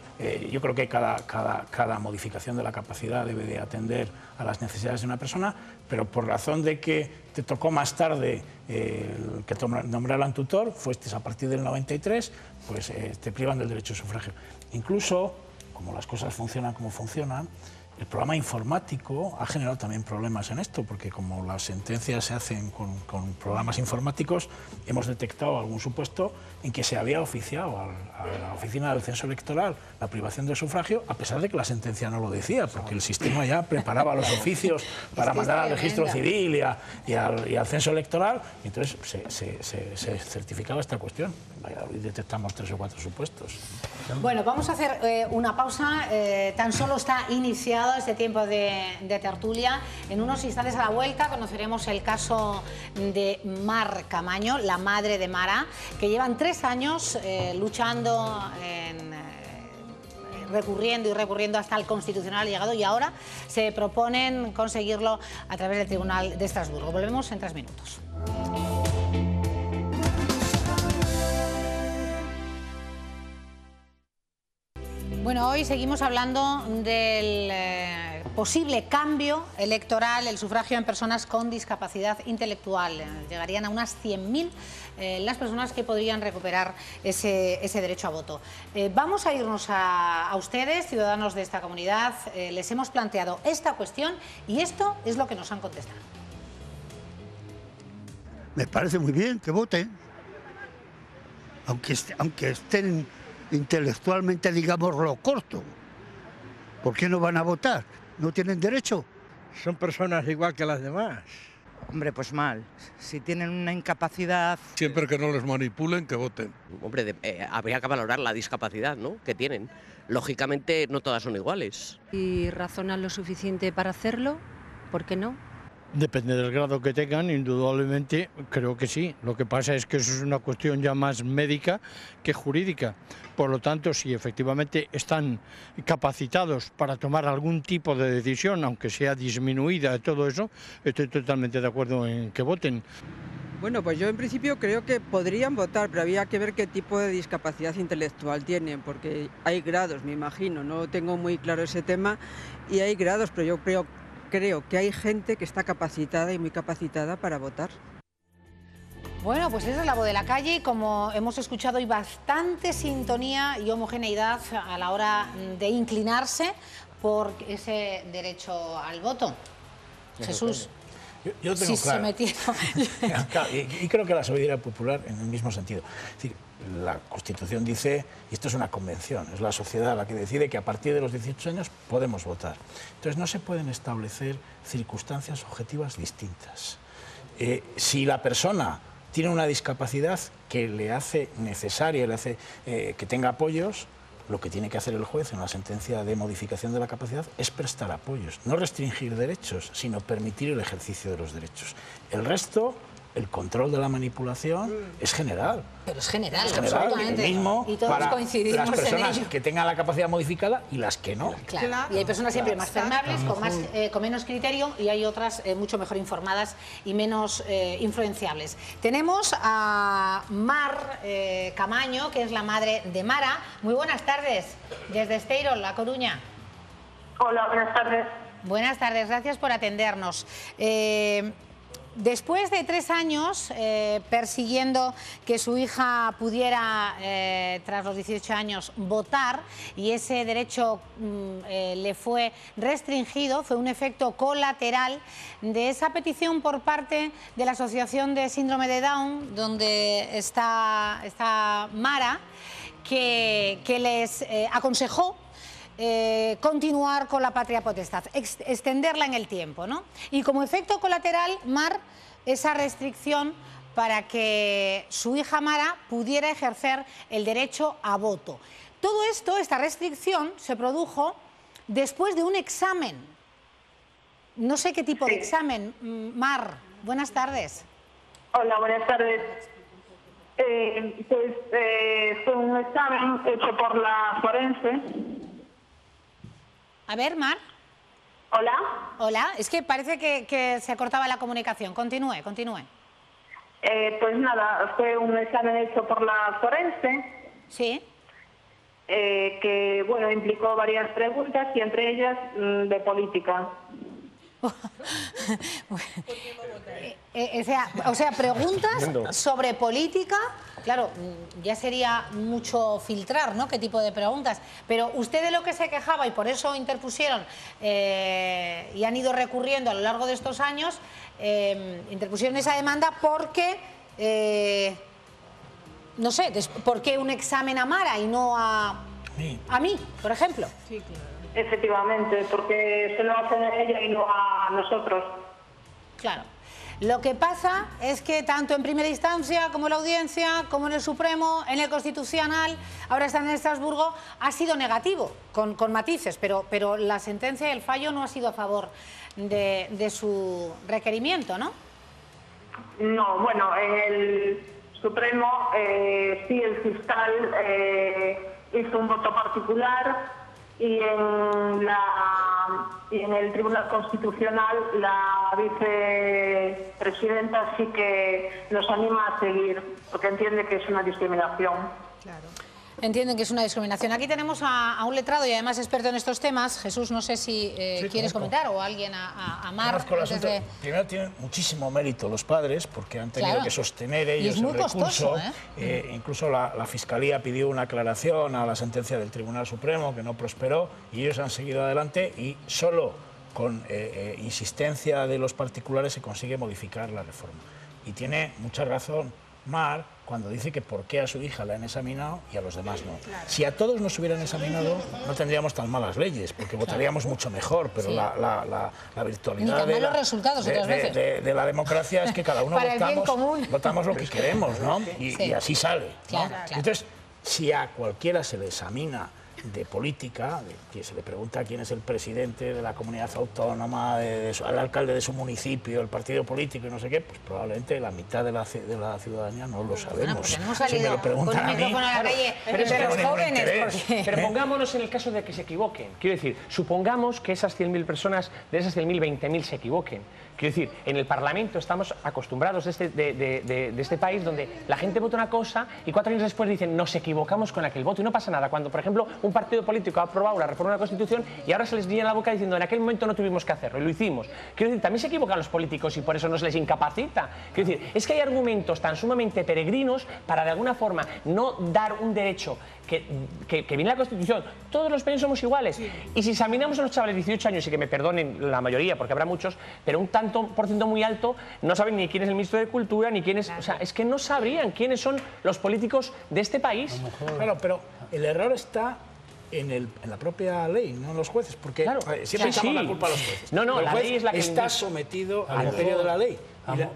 yo creo que cada modificación de la capacidad debe de atender a las necesidades de una persona, pero por razón de que te tocó más tarde que nombraran tutor, fuiste a partir del 93, pues te privan del derecho de sufragio. Incluso, como las cosas funcionan como funcionan, el programa informático ha generado también problemas en esto, porque como las sentencias se hacen con programas informáticos, hemos detectado algún supuesto en que se había oficiado a la oficina del censo electoral la privación del sufragio, a pesar de que la sentencia no lo decía, porque el sistema ya preparaba los oficios para mandar al registro civil y al censo electoral, y entonces se certificaba esta cuestión. Hoy detectamos 3 o 4 supuestos. Bueno, vamos a hacer una pausa. Tan solo está iniciado este tiempo de tertulia. En unos instantes, a la vuelta, conoceremos el caso de Mar Camaño, la madre de Mara, que llevan 3 años luchando, recurriendo hasta el Constitucional llegado, y ahora se proponen conseguirlo a través del Tribunal de Estrasburgo. Volvemos en 3 minutos. Bueno, hoy seguimos hablando del posible cambio electoral, el sufragio en personas con discapacidad intelectual. Llegarían a unas 100.000 las personas que podrían recuperar ese derecho a voto. Vamos a irnos a ustedes, ciudadanos de esta comunidad. Les hemos planteado esta cuestión y esto es lo que nos han contestado. Me parece muy bien que voten. aunque estén intelectualmente, digamos, lo corto. ¿Por qué no van a votar? ¿No tienen derecho? Son personas igual que las demás. Hombre, pues mal. Si tienen una incapacidad... Siempre que no les manipulen, que voten. Hombre, habría que valorar la discapacidad, ¿no?, que tienen. Lógicamente, no todas son iguales. ¿Y razonan lo suficiente para hacerlo? ¿Por qué no? Depende del grado que tengan, indudablemente creo que sí. Lo que pasa es que eso es una cuestión ya más médica que jurídica. Por lo tanto, si efectivamente están capacitados para tomar algún tipo de decisión, aunque sea disminuida de todo eso, estoy totalmente de acuerdo en que voten. Bueno, pues yo en principio creo que podrían votar, pero había que ver qué tipo de discapacidad intelectual tienen, porque hay grados, me imagino, no tengo muy claro ese tema, y hay grados, pero yo creo que hay gente que está capacitada y muy capacitada para votar. Bueno, pues esa es la voz de la calle y como hemos escuchado hay bastante sintonía y homogeneidad a la hora de inclinarse por ese derecho al voto. Jesús. Yo tengo si claro. se metieron... Claro, y creo que la sabiduría popular en el mismo sentido. Es decir, la Constitución dice, y esto es una convención, es la sociedad la que decide que a partir de los 18 años podemos votar. Entonces no se pueden establecer circunstancias objetivas distintas. Si la persona tiene una discapacidad que le hace necesaria, le hace que tenga apoyos, lo que tiene que hacer el juez en la sentencia de modificación de la capacidad es prestar apoyos, no restringir derechos, sino permitir el ejercicio de los derechos. El resto, el control de la manipulación es general. Pero es general, absolutamente. El mismo y todos para coincidimos las personas en ello. que tengan la capacidad modificada y las que no. Claro. Y hay personas siempre más permeables, con menos criterio, y hay otras mucho mejor informadas y menos influenciables. Tenemos a Mar Camaño, que es la madre de Mara. Muy buenas tardes, desde Esteiro, La Coruña. Hola, buenas tardes. Buenas tardes, gracias por atendernos. Después de 3 años persiguiendo que su hija pudiera, tras los 18 años, votar, y ese derecho le fue restringido, fue un efecto colateral de esa petición por parte de la Asociación de Síndrome de Down, donde está Mara, que les aconsejó continuar con la patria potestad, extenderla en el tiempo, ¿no? Y como efecto colateral, Mar, esa restricción para que su hija Mara pudiera ejercer el derecho a voto. Todo esto, esta restricción, se produjo después de un examen. No sé qué tipo de examen. Mar, buenas tardes. Hola, buenas tardes. Fue un examen hecho por la forense. A ver, Mar. Hola. Hola, es que parece que se cortaba la comunicación. Continúe. Pues nada, fue un examen hecho por la forense. Sí. Que, bueno, implicó varias preguntas y entre ellas de política. O sea, preguntas sobre política, claro, ya sería mucho filtrar, ¿no?, qué tipo de preguntas, pero usted de lo que se quejaba, y por eso interpusieron y han ido recurriendo a lo largo de estos años, interpusieron esa demanda porque, no sé, ¿por qué un examen a Mara y no a mí, por ejemplo? Sí, claro. Efectivamente, porque se lo hacen a ella y no a nosotros. Claro. Lo que pasa es que tanto en primera instancia como en la audiencia, como en el Supremo, en el Constitucional, ahora está en Estrasburgo, ha sido negativo, con matices, pero la sentencia y el fallo no ha sido a favor de su requerimiento, ¿no? No, bueno, en el Supremo sí, el fiscal hizo un voto particular, y en el Tribunal Constitucional la vicepresidenta sí que nos anima a seguir, porque entiende que es una discriminación. Claro. Entienden que es una discriminación. Aquí tenemos a un letrado y además experto en estos temas. Jesús, no sé si quieres comentar, o alguien a Mar. Primero, tienen muchísimo mérito los padres porque han tenido que sostener ellos el recurso. Costoso, incluso la Fiscalía pidió una aclaración a la sentencia del Tribunal Supremo que no prosperó y ellos han seguido adelante y solo con insistencia de los particulares se consigue modificar la reforma. Y tiene mucha razón Mar cuando dice que por qué a su hija la han examinado y a los demás no. Si a todos nos hubieran examinado, no tendríamos tan malas leyes, porque votaríamos mucho mejor, pero la virtualidad de los resultados otras veces. De la democracia es que cada uno votamos lo que queremos, ¿no? Y así sale, ¿no? Entonces, si a cualquiera se le examina de política, que se le pregunta quién es el presidente de la comunidad autónoma, al alcalde de su municipio, el partido político y no sé qué, pues probablemente la mitad de la ciudadanía no lo sabemos. Si me lo preguntan a mí, pero pongámonos en el caso de que se equivoquen. Quiero decir, supongamos que esas 100.000 personas, de esas 100.000, 20.000 se equivoquen. Quiero decir, en el Parlamento estamos acostumbrados de este país donde la gente vota una cosa y 4 años después dicen nos equivocamos con aquel voto y no pasa nada. Cuando, por ejemplo, un partido político ha aprobado la reforma de la Constitución y ahora se les llena la boca diciendo en aquel momento no tuvimos que hacerlo y lo hicimos. Quiero decir, también se equivocan los políticos y por eso no se les incapacita. Quiero decir, es que hay argumentos tan sumamente peregrinos para de alguna forma no dar un derecho que viene en la Constitución. Todos los españoles somos iguales. Y si examinamos a los chavales de 18 años, y que me perdonen la mayoría, porque habrá muchos, pero un tanto por ciento muy alto, no saben ni quién es el ministro de Cultura, ni quién es... O sea, es que no sabrían quiénes son los políticos de este país. Claro, pero el error está en la propia ley, no en los jueces, porque siempre echamos la culpa a los jueces. No, la ley es la que está sometido al imperio de la ley.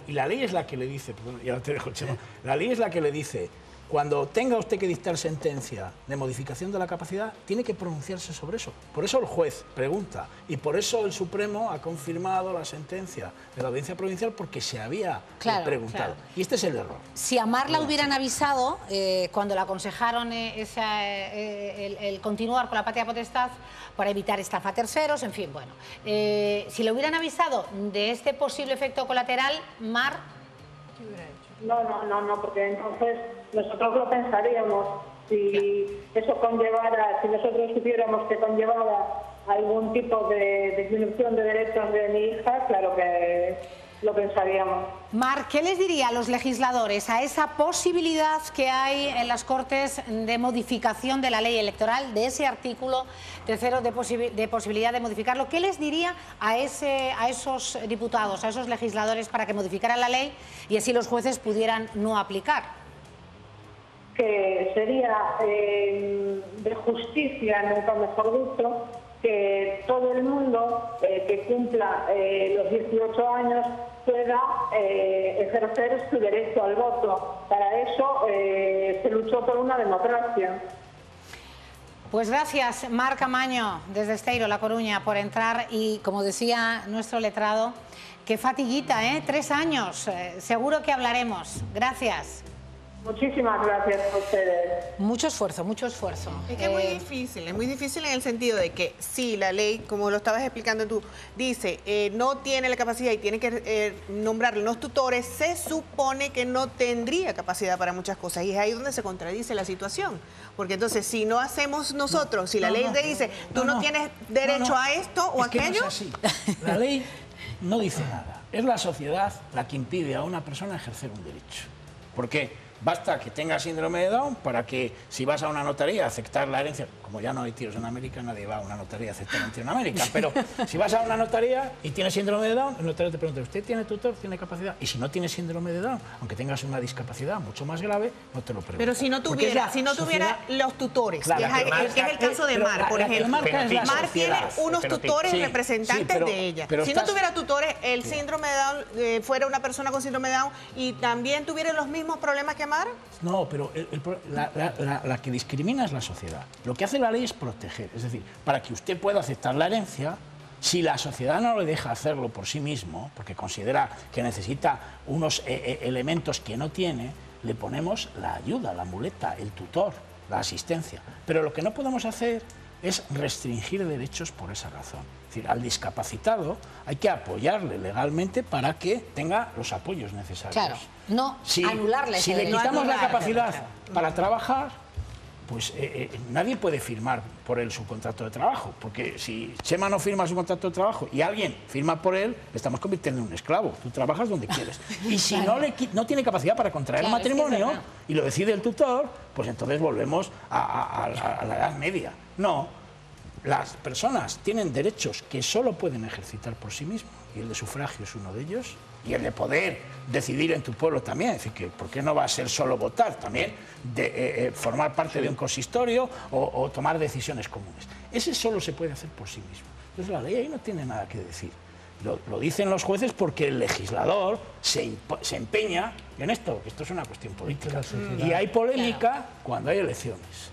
Y la ley es la que le dice, perdón, ya te dejo, Chema, la ley es la que le dice, cuando tenga usted que dictar sentencia de modificación de la capacidad, tiene que pronunciarse sobre eso. Por eso el juez pregunta, y por eso el Supremo ha confirmado la sentencia de la Audiencia Provincial, porque se había preguntado. Y este es el error. Si a Mar la hubieran avisado, cuando le aconsejaron el continuar con la patria potestad, para evitar estafa a terceros, en fin, bueno. Si le hubieran avisado de este posible efecto colateral, Mar... ¿Qué hubiera hecho? No, porque entonces nosotros lo pensaríamos. Si eso conllevara, si nosotros supiéramos que conllevaba algún tipo de disminución de derechos de mi hija, claro que lo pensaríamos. Mar, ¿qué les diría a los legisladores a esa posibilidad que hay en las Cortes de modificación de la ley electoral, de ese artículo tercero de posibilidad de modificarlo? ¿Qué les diría a esos diputados, a esos legisladores para que modificaran la ley y así los jueces pudieran no aplicar? Que sería de justicia, nunca mejor dicho, que todo el mundo que cumpla los 18 años pueda ejercer su derecho al voto. Para eso se luchó por una democracia. Pues gracias, Mar Camaño, desde Esteiro, La Coruña, por entrar y, como decía nuestro letrado, qué fatiguita, 3 años, seguro que hablaremos. Gracias. Muchísimas gracias a ustedes. Mucho esfuerzo, mucho esfuerzo. Es que es muy difícil en el sentido de que si la ley, como lo estabas explicando tú, dice no tiene la capacidad y tiene que nombrar los tutores, se supone que no tendría capacidad para muchas cosas y es ahí donde se contradice la situación. Porque entonces si no hacemos nosotros, si la ley te dice tú no tienes derecho a esto o aquello... No es así. La ley no dice nada. Es la sociedad la que impide a una persona ejercer un derecho. ¿Por qué? Basta que tenga síndrome de Down para que, si vas a una notaría a aceptar la herencia, como ya no hay tíos en América, nadie va a una notaría a aceptar la herencia en América, pero si vas a una notaría y tienes síndrome de Down, el notario te pregunta, ¿usted tiene tutor, tiene capacidad? Y si no tienes síndrome de Down, aunque tengas una discapacidad mucho más grave, no te lo pregunta. Pero si no tuviera los tutores, claro, que es el caso de Mar, por ejemplo. Mar tiene unos tutores representantes de ella. Si no tuviera tutores, el síndrome de Down fuera una persona con síndrome de Down y también tuviera los mismos problemas que Mar. No, pero la que discrimina es la sociedad. Lo que hace la ley es proteger. Es decir, para que usted pueda aceptar la herencia, si la sociedad no le deja hacerlo por sí mismo, porque considera que necesita unos elementos que no tiene, le ponemos la ayuda, la muleta, el tutor, la asistencia. Pero lo que no podemos hacer es restringir derechos por esa razón. Es decir, al discapacitado hay que apoyarle legalmente para que tenga los apoyos necesarios. Claro, no anularle. Si le quitamos la capacidad para trabajar, pues nadie puede firmar por él su contrato de trabajo, porque si Chema no firma su contrato de trabajo y alguien firma por él, le estamos convirtiendo en un esclavo. Tú trabajas donde quieres. Y si no tiene capacidad para contraer matrimonio y lo decide el tutor, pues entonces volvemos a la Edad Media. No, las personas tienen derechos que solo pueden ejercitar por sí mismos, y el de sufragio es uno de ellos, y el de poder decidir en tu pueblo también, es decir, que ¿por qué no va a ser solo votar? También de formar parte de un consistorio o tomar decisiones comunes. Ese solo se puede hacer por sí mismo. Entonces la ley ahí no tiene nada que decir. Lo dicen los jueces porque el legislador se empeña en esto, que esto es una cuestión política. Y hay polémica cuando hay elecciones.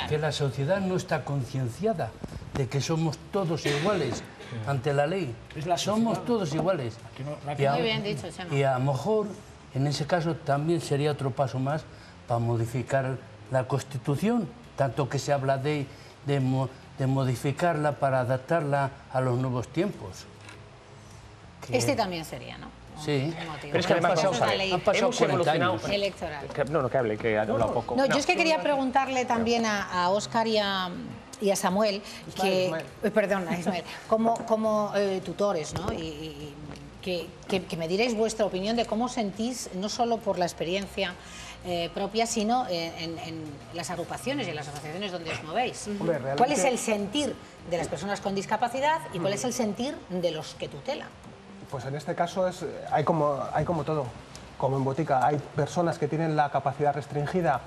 Que la sociedad no está concienciada de que somos todos iguales ante la ley. Somos todos iguales. Muy bien dicho, Chema. Y a lo mejor, en ese caso, también sería otro paso más para modificar la Constitución, tanto que se habla de modificarla para adaptarla a los nuevos tiempos. Este también sería, ¿no? Sí. Pero es que además han pasado 40 años. Electoral. No, que hable, que habla poco. No, yo es que quería preguntarle también a Óscar y a Samuel, que, perdón, a Ismael, como tutores, ¿no? Y que me diréis vuestra opinión de cómo sentís, no solo por la experiencia propia, sino en las agrupaciones y en las asociaciones donde os movéis. Hombre, realmente... ¿Cuál es el sentir de las personas con discapacidad y cuál es el sentir de los que tutelan? Pues en este caso hay como todo, como en botica. Hay personas que tienen la capacidad restringida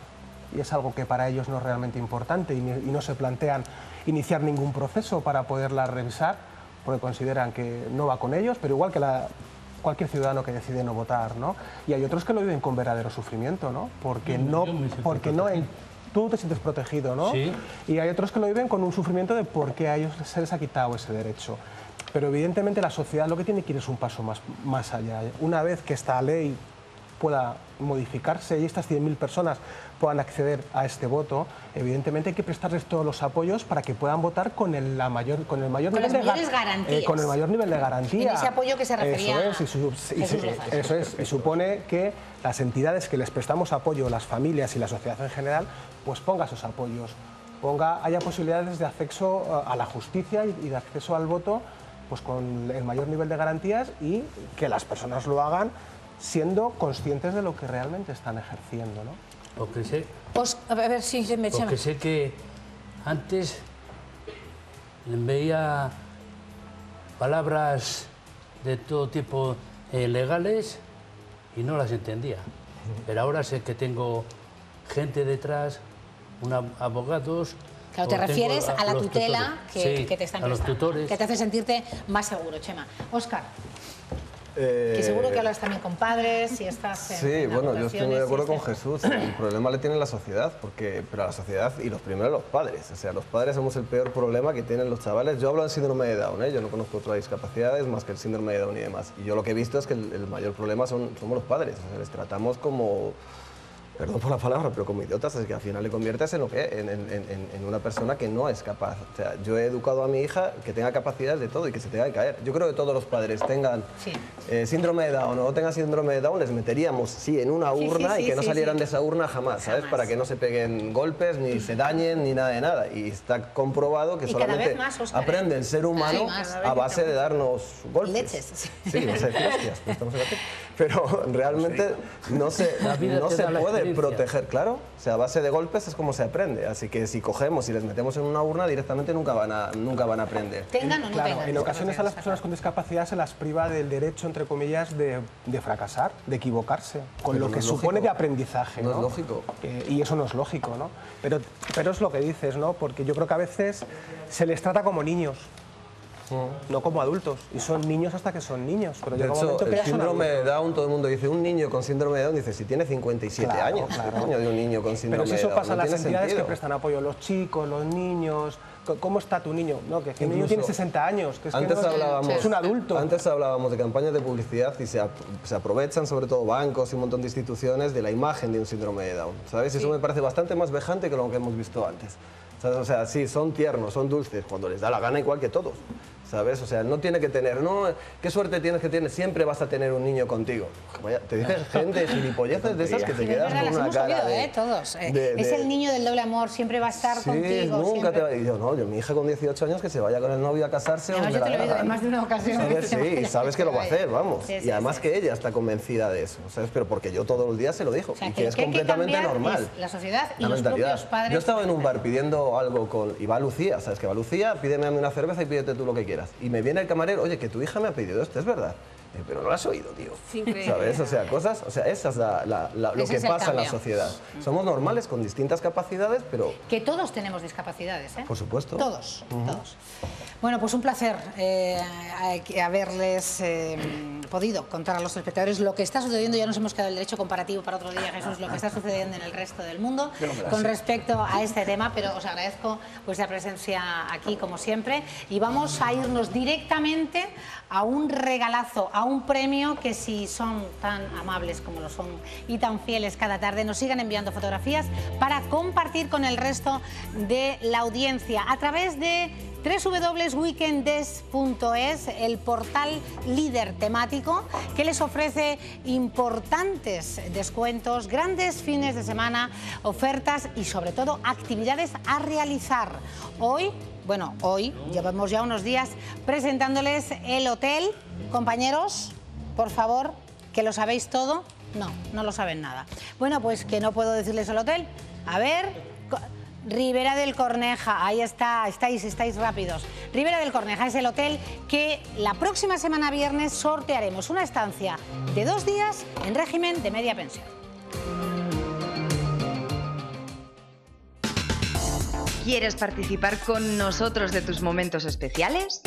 y es algo que para ellos no es realmente importante y no se plantean iniciar ningún proceso para poderla revisar porque consideran que no va con ellos, pero igual que cualquier ciudadano que decide no votar, ¿no? Y hay otros que lo viven con verdadero sufrimiento, ¿no? Porque tú te sientes protegido, ¿no? Sí. Y hay otros que lo viven con un sufrimiento de por qué a ellos se les ha quitado ese derecho. Pero evidentemente la sociedad lo que tiene que ir es un paso más allá. Una vez que esta ley pueda modificarse y estas 100.000 personas puedan acceder a este voto, evidentemente hay que prestarles todos los apoyos para que puedan votar con el mayor nivel de garantía. En ese apoyo que se refería Eso es, y supone que las entidades que les prestamos apoyo, las familias y la sociedad en general, pues ponga esos apoyos, haya posibilidades de acceso a la justicia y de acceso al voto pues con el mayor nivel de garantías y que las personas lo hagan siendo conscientes de lo que realmente están ejerciendo, ¿no? Porque sé, porque sé que antes veía palabras de todo tipo legales y no las entendía. Pero ahora sé que tengo gente detrás, abogados. Claro, te refieres a la tutela que te están prestando, los tutores, que te hace sentirte más seguro, Chema. Óscar, que seguro que hablas también con padres y estás en bueno, yo estoy muy de acuerdo con Jesús. El problema le tiene la sociedad, pero a la sociedad y los primeros los padres. O sea, los padres somos el peor problema que tienen los chavales. Yo hablo del síndrome de Down, yo no conozco otras discapacidades más que el síndrome de Down y demás. Y yo lo que he visto es que el mayor problema somos los padres. O sea, les tratamos como... Perdón por la palabra, pero como idiotas, es que al final le conviertes en en una persona que no es capaz. O sea, yo he educado a mi hija que tenga capacidades de todo y que se tenga que caer. Yo creo que todos los padres tengan síndrome de Down o no tengan síndrome de Down, les meteríamos, en una urna y que no salieran de esa urna jamás, ¿sabes? Para que no se peguen golpes, ni se dañen, ni nada de nada. Y está comprobado que solamente aprende el ser humano a base de darnos golpes. Leches. Sí, no sé, hostias, pues estamos aquí. Pero realmente no se puede proteger, claro. O sea, a base de golpes es como se aprende. Así que si cogemos y les metemos en una urna, directamente nunca van a aprender. Tengan o no tengan. En ocasiones a las personas con discapacidad se las priva del derecho, entre comillas, de fracasar, de equivocarse, con lo que supone de aprendizaje. No es lógico. Y eso no es lógico, ¿no? Pero es lo que dices, ¿no? Porque yo creo que a veces se les trata como niños. No como adultos, y son niños hasta que son niños. Pero de hecho, el síndrome de Down, todo el mundo dice, un niño con síndrome de Down, dice, si tiene 57 años, ¿qué coño de un niño con síndrome de Down? Pero si eso pasa en las entidades que prestan apoyo, los chicos, los niños, ¿cómo está tu niño? No, que el niño tiene 60 años, que es un adulto. Antes hablábamos de campañas de publicidad y se aprovechan, sobre todo bancos y un montón de instituciones, de la imagen de un síndrome de Down, ¿sabes? Eso me parece bastante más vejante que lo que hemos visto antes. O sea, sí, son tiernos, son dulces, cuando les da la gana igual que todos. ¿sabes? O sea, no tiene que tener, no, qué suerte tienes que tienes, siempre vas a tener un niño contigo. Vaya, te dices gente de gilipolleces de esas que te quedas con una cara oído, todos. Es el niño del doble amor, siempre va a estar contigo. Nunca te va a decir, yo mi hija con 18 años que se vaya con el novio a casarse. Además, yo te lo he oído en más de una ocasión. Sí, sabes que lo va a hacer, vamos. Y además que ella está convencida de eso, ¿sabes? Pero porque yo todos los días se lo digo, y que es completamente normal. La sociedad y los propios padres. Yo estaba en un bar pidiendo algo y va Lucía, ¿sabes? Que va Lucía, pídeme a mí una cerveza y pídete tú lo que quieras. Y me viene el camarero, oye, que tu hija me ha pedido esto, ¿es verdad? Pero no lo has oído, tío. ¿Sabes? O sea, cosas, o sea, esa es lo que pasa en la sociedad. Somos normales con distintas capacidades, pero... Que todos tenemos discapacidades, ¿eh? Por supuesto. Todos, todos. Bueno, pues un placer haberles podido contar a los espectadores lo que está sucediendo. Ya nos hemos quedado el derecho comparativo para otro día, Jesús, lo que está sucediendo en el resto del mundo con respecto a este tema, pero os agradezco vuestra presencia aquí, como siempre, y vamos a irnos directamente a un regalazo, a un premio que, si son tan amables como lo son y tan fieles cada tarde, nos sigan enviando fotografías para compartir con el resto de la audiencia a través de www.weekendes.es, el portal líder temático que les ofrece importantes descuentos, grandes fines de semana, ofertas y sobre todo actividades a realizar. Hoy llevamos ya unos días presentándoles el hotel. Compañeros, por favor, que lo sabéis todo. No lo saben nada. Bueno, pues que no puedo decirles el hotel. A ver... Ribera del Corneja, ahí está, estáis rápidos. Ribera del Corneja es el hotel que la próxima semana viernes sortearemos una estancia de 2 días en régimen de media pensión. ¿Quieres participar con nosotros de tus momentos especiales?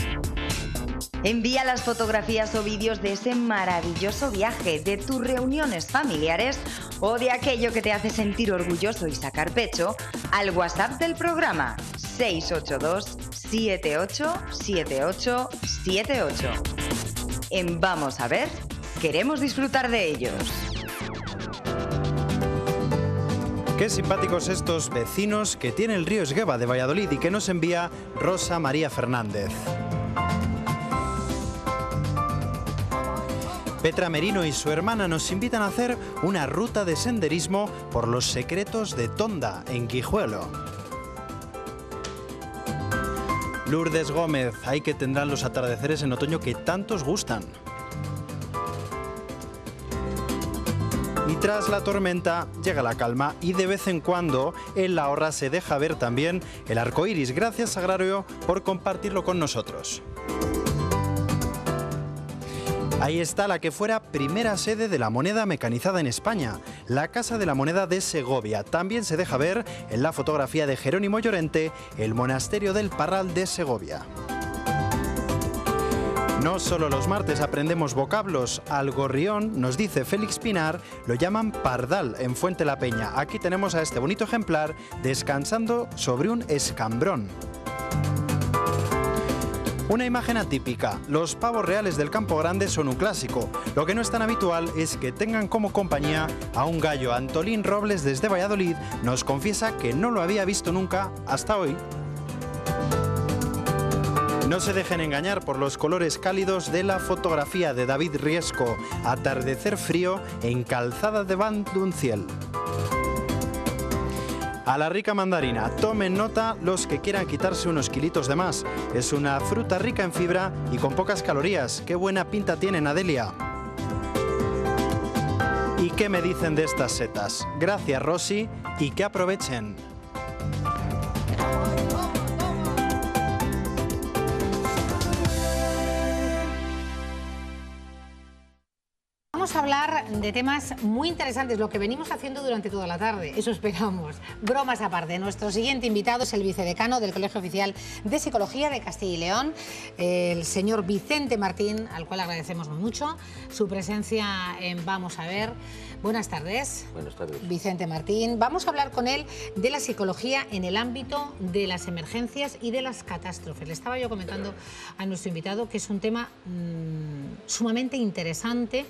Envía las fotografías o vídeos de ese maravilloso viaje, de tus reuniones familiares o de aquello que te hace sentir orgulloso y sacar pecho al WhatsApp del programa 682 787878. En Vamos a ver, queremos disfrutar de ellos. Qué simpáticos estos vecinos que tiene el río Esgueva de Valladolid y que nos envía Rosa María Fernández. Petra Merino y su hermana nos invitan a hacer una ruta de senderismo por los secretos de Tonda, en Guijuelo. Lourdes Gómez, ahí que tendrán los atardeceres en otoño que tantos gustan. Y tras la tormenta llega la calma y de vez en cuando en La Horra se deja ver también el arco iris. Gracias, Sagrario, por compartirlo con nosotros. Ahí está la que fuera primera sede de la moneda mecanizada en España, la Casa de la Moneda de Segovia. También se deja ver en la fotografía de Jerónimo Llorente el monasterio del Parral de Segovia. No solo los martes aprendemos vocablos, al gorrión, nos dice Félix Pinar, lo llaman pardal en Fuente la Peña. Aquí tenemos a este bonito ejemplar descansando sobre un escambrón. Una imagen atípica, los pavos reales del Campo Grande son un clásico. Lo que no es tan habitual es que tengan como compañía a un gallo. Antolín Robles desde Valladolid nos confiesa que no lo había visto nunca hasta hoy. No se dejen engañar por los colores cálidos de la fotografía de David Riesco, atardecer frío en Calzada de Bandunciel. A la rica mandarina, tomen nota los que quieran quitarse unos kilitos de más. Es una fruta rica en fibra y con pocas calorías. ¡Qué buena pinta tienen, Adelia! ¿Y qué me dicen de estas setas? Gracias, Rosy, y que aprovechen. Vamos a hablar de temas muy interesantes, lo que venimos haciendo durante toda la tarde, eso esperamos. Bromas aparte, nuestro siguiente invitado es el vicedecano del Colegio Oficial de Psicología de Castilla y León, el señor Vicente Martín, al cual agradecemos mucho su presencia en Vamos a ver. Buenas tardes. Buenas tardes. Vicente Martín. Vamos a hablar con él de la psicología en el ámbito de las emergencias y de las catástrofes. Le estaba yo comentando a nuestro invitado que es un tema sumamente interesante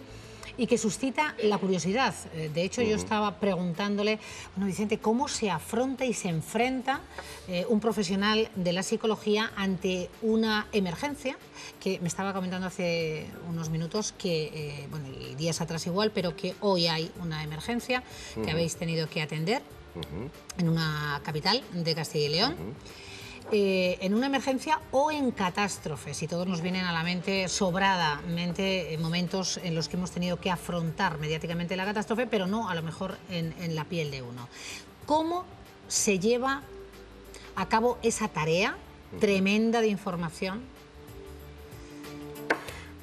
y que suscita la curiosidad. De hecho, yo estaba preguntándole, bueno, Vicente, ¿cómo se afronta y se enfrenta un profesional de la psicología ante una emergencia? Que me estaba comentando hace unos minutos que, bueno, y días atrás igual, pero que hoy hay una emergencia que habéis tenido que atender en una capital de Castilla y León. En una emergencia o en catástrofes, y todos nos vienen a la mente sobradamente momentos en los que hemos tenido que afrontar mediáticamente la catástrofe, pero no a lo mejor en la piel de uno. ¿Cómo se lleva a cabo esa tarea tremenda de información?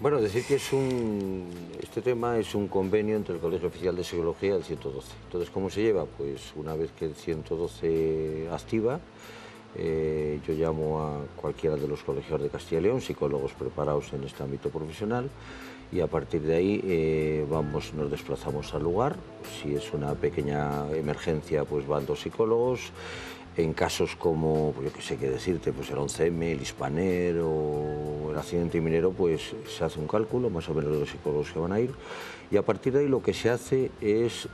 Bueno, decir que este tema es un convenio entre el Colegio Oficial de Psicología y el 112. Entonces, ¿cómo se lleva? Pues una vez que el 112 activa, yo llamo a cualquiera de los colegios de Castilla y León, psicólogos preparados en este ámbito profesional, y a partir de ahí nos desplazamos al lugar. Si es una pequeña emergencia, pues van 2 psicólogos. En casos como, yo qué sé qué decirte, pues el 11M, el Hispaner o el accidente minero, pues se hace un cálculo más o menos de los psicólogos que van a ir, y a partir de ahí lo que se hace es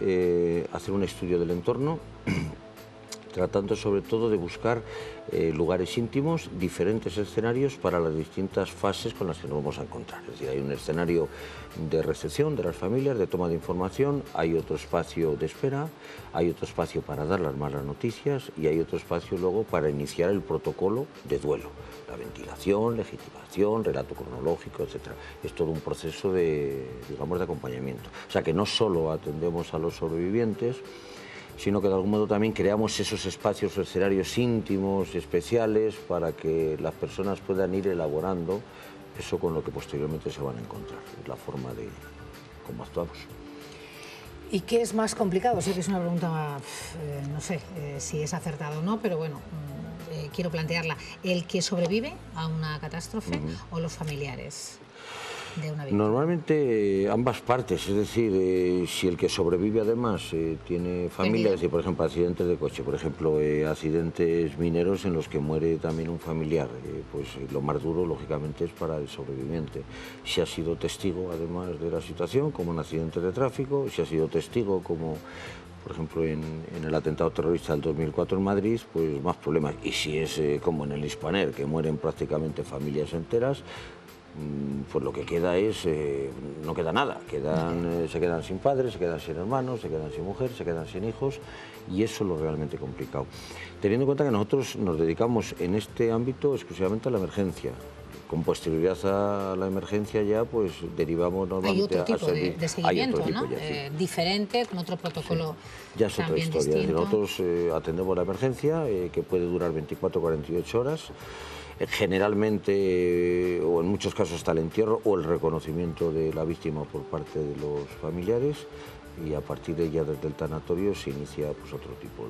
hacer un estudio del entorno, tratando sobre todo de buscar lugares íntimos, diferentes escenarios para las distintas fases con las que nos vamos a encontrar. Es decir, hay un escenario de recepción de las familias, de toma de información, hay otro espacio de espera, hay otro espacio para dar las malas noticias y hay otro espacio luego para iniciar el protocolo de duelo. La ventilación, legitimación, relato cronológico, etc. Es todo un proceso de, digamos, de acompañamiento. O sea que no solo atendemos a los sobrevivientes, sino que de algún modo también creamos esos espacios o escenarios íntimos, especiales, para que las personas puedan ir elaborando eso con lo que posteriormente se van a encontrar. Es la forma de cómo actuamos. ¿Y qué es más complicado? Sé que es una pregunta, no sé si es acertada o no, pero bueno, quiero plantearla. ¿El que sobrevive a una catástrofe o los familiares de una víctima? Normalmente ambas partes, es decir, si el que sobrevive además tiene familia, es decir, por ejemplo, accidentes de coche, por ejemplo, accidentes mineros en los que muere también un familiar, pues lo más duro, lógicamente, es para el sobreviviente. Si ha sido testigo, además de la situación, como en accidentes de tráfico, si ha sido testigo, como por ejemplo en el atentado terrorista del 2004 en Madrid, pues más problemas. Y si es como en el Hispaner, que mueren prácticamente familias enteras, pues lo que queda es, no queda nada, se quedan sin padres, se quedan sin hermanos, se quedan sin mujer, se quedan sin hijos, y eso es lo realmente complicado. Teniendo en cuenta que nosotros nos dedicamos en este ámbito exclusivamente a la emergencia. Con posterioridad a la emergencia ya, pues derivamos normalmente a servir. De seguimiento, hay otro ¿no? tipo ya, sí. Diferente, con otro protocolo. Sí. Ya es otra historia. Distinto. Nosotros atendemos la emergencia, que puede durar 24 o 48 horas. Generalmente, o en muchos casos, hasta el entierro o el reconocimiento de la víctima por parte de los familiares, y a partir de ya desde el tanatorio se inicia pues otro tipo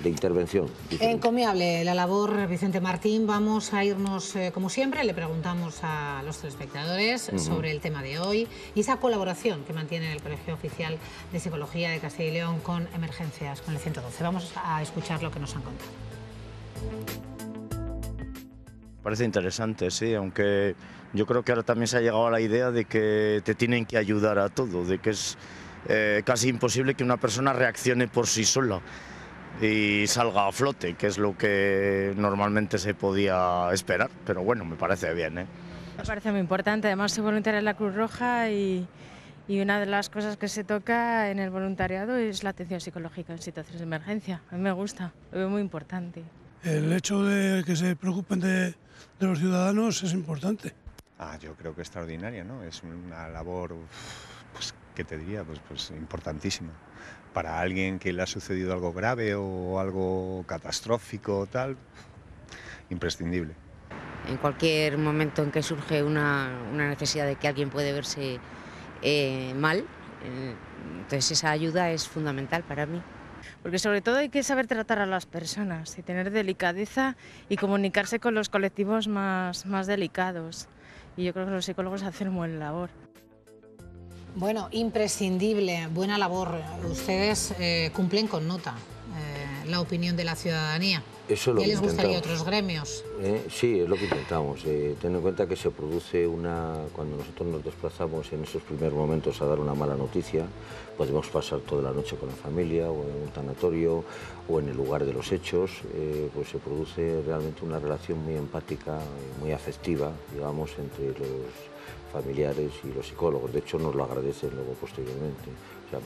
de intervención. Encomiable la labor, Vicente Martín. Vamos a irnos, como siempre, le preguntamos a los telespectadores sobre el tema de hoy y esa colaboración que mantiene el Colegio Oficial de Psicología de Castilla y León con emergencias, con el 112. Vamos a escuchar lo que nos han contado. Parece interesante, sí, aunque yo creo que ahora también se ha llegado a la idea de que te tienen que ayudar a todo, de que es casi imposible que una persona reaccione por sí sola y salga a flote, que es lo que normalmente se podía esperar, pero bueno, me parece bien, ¿eh? Me parece muy importante, además soy voluntaria en la Cruz Roja y una de las cosas que se toca en el voluntariado es la atención psicológica en situaciones de emergencia. A mí me gusta, lo veo muy importante. El hecho de que se preocupen de los ciudadanos es importante. Yo creo que extraordinaria, ¿no? Es una labor, pues, ¿qué te diría? Pues importantísima. Para alguien que le ha sucedido algo grave o algo catastrófico o tal, imprescindible. En cualquier momento en que surge una necesidad de que alguien puede verse mal, entonces esa ayuda es fundamental para mí. Porque sobre todo hay que saber tratar a las personas y tener delicadeza y comunicarse con los colectivos más delicados. Y yo creo que los psicólogos hacen una buena labor. Bueno, imprescindible, buena labor. Ustedes cumplen con nota la opinión de la ciudadanía. Eso lo ¿Qué les gustaría a intentamos. otros gremios? Sí, es lo que intentamos. Ten en cuenta que se produce cuando nosotros nos desplazamos en esos primeros momentos a dar una mala noticia, podemos pasar toda la noche con la familia o en un tanatorio o en el lugar de los hechos, pues se produce realmente una relación muy empática, muy afectiva, digamos, entre los familiares y los psicólogos. De hecho, nos lo agradecen luego posteriormente. O sea,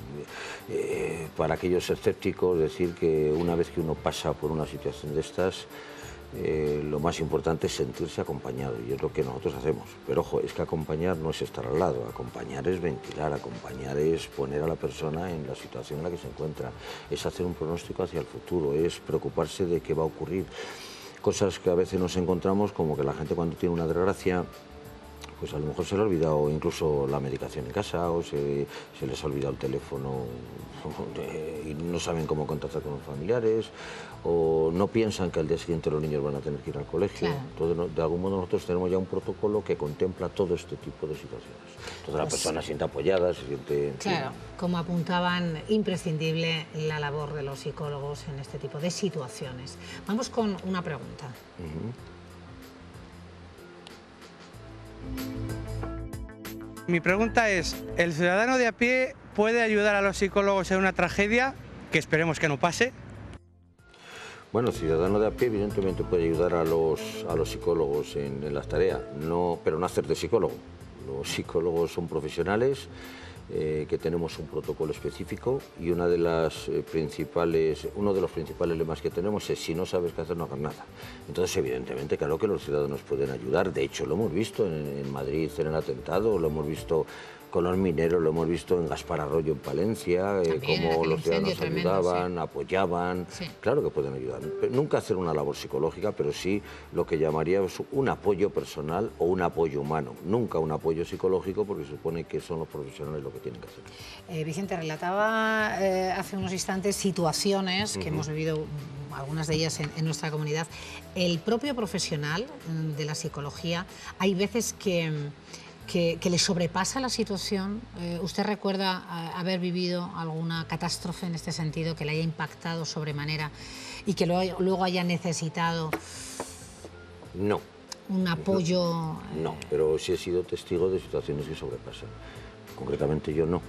para aquellos escépticos, decir que una vez que uno pasa por una situación de estas, lo más importante es sentirse acompañado, y es lo que nosotros hacemos. Pero ojo, es que acompañar no es estar al lado, acompañar es ventilar, acompañar es poner a la persona en la situación en la que se encuentra, es hacer un pronóstico hacia el futuro, es preocuparse de qué va a ocurrir. Cosas que a veces nos encontramos, como que la gente cuando tiene una desgracia, pues a lo mejor se le ha olvidado incluso la medicación en casa, o se les ha olvidado el teléfono y no saben cómo contactar con los familiares, o no piensan que al día siguiente los niños van a tener que ir al colegio. Claro. Entonces, de algún modo nosotros tenemos ya un protocolo que contempla todo este tipo de situaciones. Entonces la persona se siente apoyada, se siente... Claro, como apuntaban, imprescindible la labor de los psicólogos en este tipo de situaciones. Vamos con una pregunta. Mi pregunta es, ¿el ciudadano de a pie puede ayudar a los psicólogos en una tragedia, que esperemos que no pase? Bueno, el ciudadano de a pie evidentemente puede ayudar a los psicólogos en las tareas, pero no hacer de psicólogo. Los psicólogos son profesionales, que tenemos un protocolo específico, y uno de los principales lemas que tenemos es: si no sabes qué hacer, no hagas nada. Entonces, evidentemente, claro que los ciudadanos pueden ayudar. De hecho, lo hemos visto en Madrid en el atentado, lo hemos visto con los mineros, lo hemos visto en Gaspar Arroyo en Palencia, cómo los ciudadanos ayudaban, apoyaban. Sí. Claro que pueden ayudar. Nunca hacer una labor psicológica, pero sí lo que llamaríamos un apoyo personal o un apoyo humano. Nunca un apoyo psicológico, porque se supone que son los profesionales lo que tienen que hacer. Vicente, relataba hace unos instantes situaciones que hemos vivido, algunas de ellas en nuestra comunidad. El propio profesional de la psicología, hay veces que le sobrepasa la situación. ¿Usted recuerda haber vivido alguna catástrofe en este sentido que le haya impactado sobremanera y que luego haya necesitado un apoyo? No, pero sí he sido testigo de situaciones que sobrepasan. Concretamente yo no.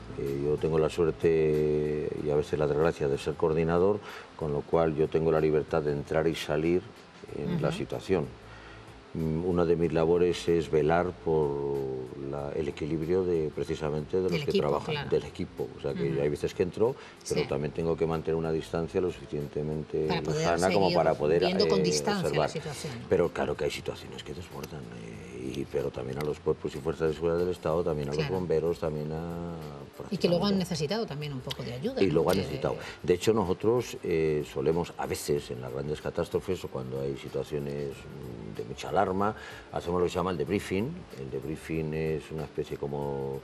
Yo tengo la suerte y a veces la desgracia de ser coordinador, con lo cual yo tengo la libertad de entrar y salir en la situación. Una de mis labores es velar por el equilibrio precisamente de los que trabajan, del equipo. O sea, que hay veces que entro, pero también tengo que mantener una distancia lo suficientemente lejana como para poder con distancia observar. La situación. Pero claro que hay situaciones que desbordan, pero también a los cuerpos y fuerzas de seguridad del Estado, también a los bomberos, también a... Y que luego han necesitado también un poco de ayuda. Y luego han necesitado. De hecho, nosotros solemos, a veces, en las grandes catástrofes o cuando hay situaciones de mucha alarma, hacemos lo que se llama el debriefing. El debriefing es una especie como,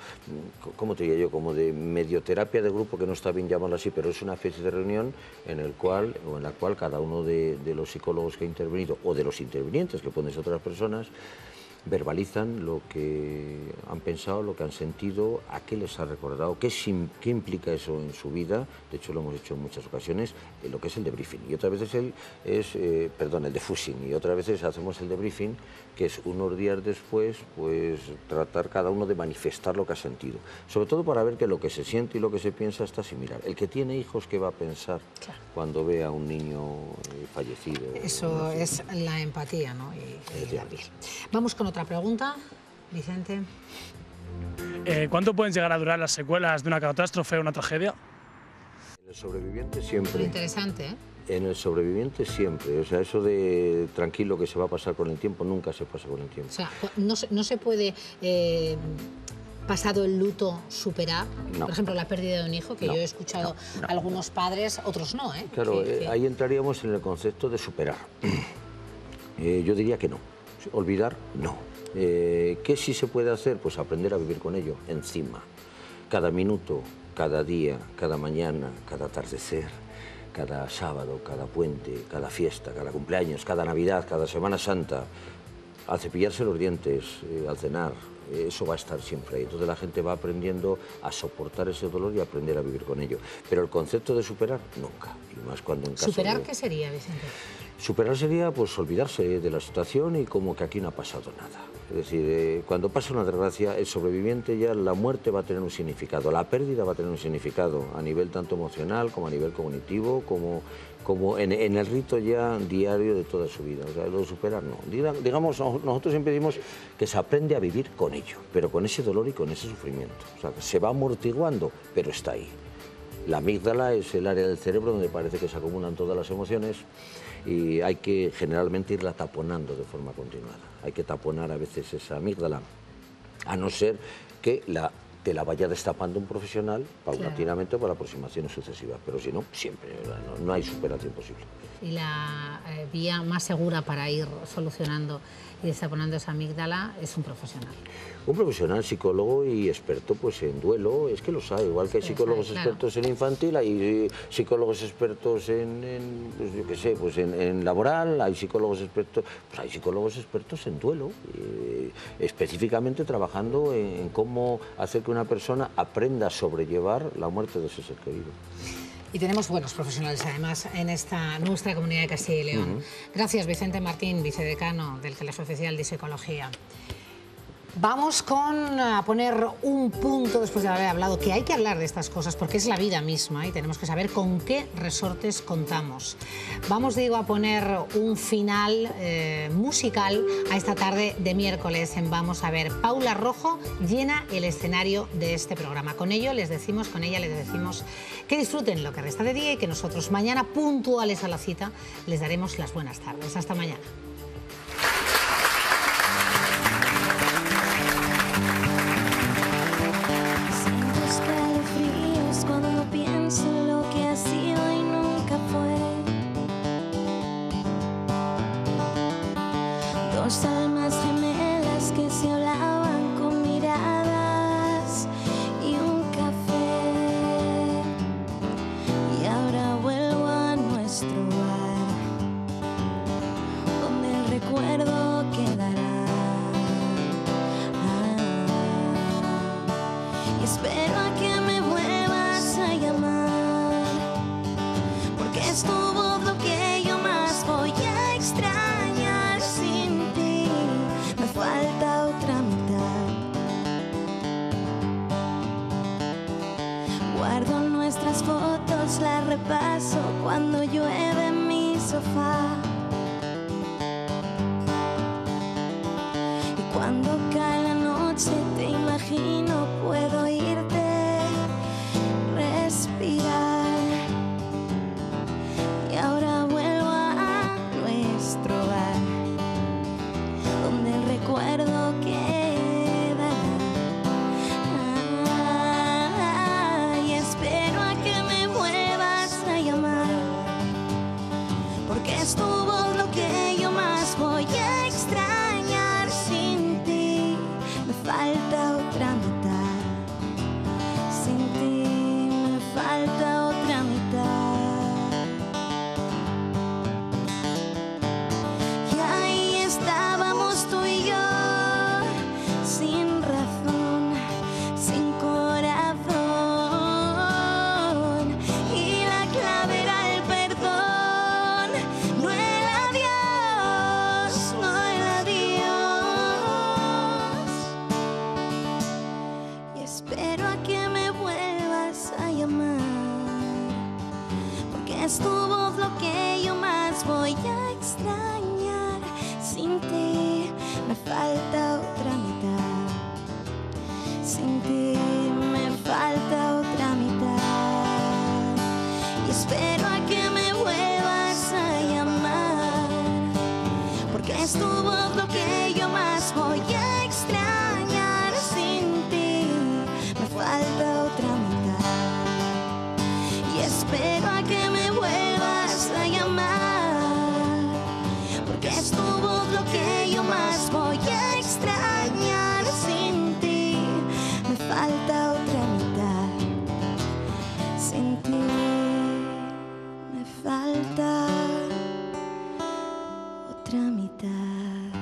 ¿cómo te diría yo? Como de medioterapia de grupo, que no está bien llamarlo así, pero es una especie de reunión en la cual cada uno de los psicólogos que ha intervenido, o de los intervinientes, que pueden ser otras personas, verbalizan lo que han pensado, lo que han sentido, a qué les ha recordado, qué implica eso en su vida. De hecho, lo hemos hecho en muchas ocasiones, lo que es el debriefing. Y otras veces el defusing. Y otras veces hacemos el debriefing, que es unos días después, pues tratar cada uno de manifestar lo que ha sentido. Sobre todo para ver que lo que se siente y lo que se piensa está similar. El que tiene hijos, ¿qué va a pensar cuando ve a un niño fallecido? Eso es la empatía, ¿no? Y la piel. Vamos con otra pregunta, Vicente. ¿Cuánto pueden llegar a durar las secuelas de una catástrofe o una tragedia? En el sobreviviente siempre. Muy interesante, ¿eh? En el sobreviviente siempre. O sea, eso de tranquilo que se va a pasar con el tiempo, nunca se pasa con el tiempo. O sea, no se puede, pasado el luto, superar. No. Por ejemplo, la pérdida de un hijo, que yo he escuchado algunos padres, otros no, ¿eh? Claro, ahí entraríamos en el concepto de superar. Yo diría que no. Olvidar, no. ¿Qué sí se puede hacer? Pues aprender a vivir con ello, encima. Cada minuto, cada día, cada mañana, cada atardecer, cada sábado, cada puente, cada fiesta, cada cumpleaños, cada Navidad, cada Semana Santa, al cepillarse los dientes, al cenar, eso va a estar siempre ahí. Entonces la gente va aprendiendo a soportar ese dolor y a aprender a vivir con ello. Pero el concepto de superar, nunca. Y más cuando en caso ¿Superar qué sería, Vicente? Superar sería pues olvidarse de la situación y como que aquí no ha pasado nada. Es decir, cuando pasa una desgracia, el sobreviviente ya, la muerte va a tener un significado, la pérdida va a tener un significado a nivel tanto emocional como a nivel cognitivo, como en el rito ya diario de toda su vida. O sea, lo de superar no. Digamos, nosotros siempre decimos que se aprende a vivir con ello, pero con ese dolor y con ese sufrimiento. O sea, que se va amortiguando, pero está ahí. La amígdala es el área del cerebro donde parece que se acumulan todas las emociones y hay que generalmente irla taponando de forma continuada. Hay que taponar a veces esa amígdala, a no ser que te la vaya destapando un profesional paulatinamente para aproximaciones sucesivas, pero si no, siempre, no hay superación posible. Y la vía más segura para ir solucionando y destaponando esa amígdala es un profesional. Un profesional, psicólogo y experto pues en duelo, es que los hay, igual que hay psicólogos expertos en infantil, hay psicólogos expertos pues yo qué sé, pues en laboral, hay psicólogos expertos en duelo, específicamente trabajando en cómo hacer que una persona aprenda a sobrellevar la muerte de ese ser querido. Y tenemos buenos profesionales, además, en nuestra comunidad de Castilla y León. Gracias, Vicente Martín, vicedecano del Colegio Oficial de Psicología. Vamos a poner un punto, después de haber hablado, que hay que hablar de estas cosas porque es la vida misma y tenemos que saber con qué resortes contamos. Vamos, digo, a poner un final musical a esta tarde de miércoles en Vamos a ver. Paula Rojo llena el escenario de este programa. Con ella les decimos que disfruten lo que resta de día y que nosotros mañana, puntuales a la cita, les daremos las buenas tardes. Hasta mañana. Dos almas gemelas que se hablaban con miradas y un café. Y ahora vuelvo a nuestro bar, donde el recuerdo quedará. Y espero a que me vuelvas a llamar, porque es tu voz lo que yo más voy a extrañar. Falta otra mitad. Guardo nuestras fotos, las repaso cuando llueve en mi sofá. Y cuando cae la noche te imagino, puedo oírte respirar. Y ahora vuelvo a nuestro bar, donde el recuerdo quedará. Y espero a que me vuelvas a llamar, porque es tu voz lo que yo más voy a extrañar. Sin ti me falta otra mitad. Sin ti me falta otra mitad. Y ahí estábamos tú y yo, sin razón, sin corazón, y la clave era el perdón, no el adiós, no el adiós. Y espero a que me vuelvas a llamar, porque es tu voz lo que yo más voy a extrañar. Sin ti me falta otra mitad. Sin ti me falta otra mitad. Y espero a que me vuelvas a llamar, porque es tu voz lo que yo más voy a extrañar. Sin ti me falta otra mitad. Y espero a que me vuelvas a llamar, porque es tu voz lo que yo más voy a extrañar. Sin ti me falta otra mitad. Sin ti me falta otra mitad.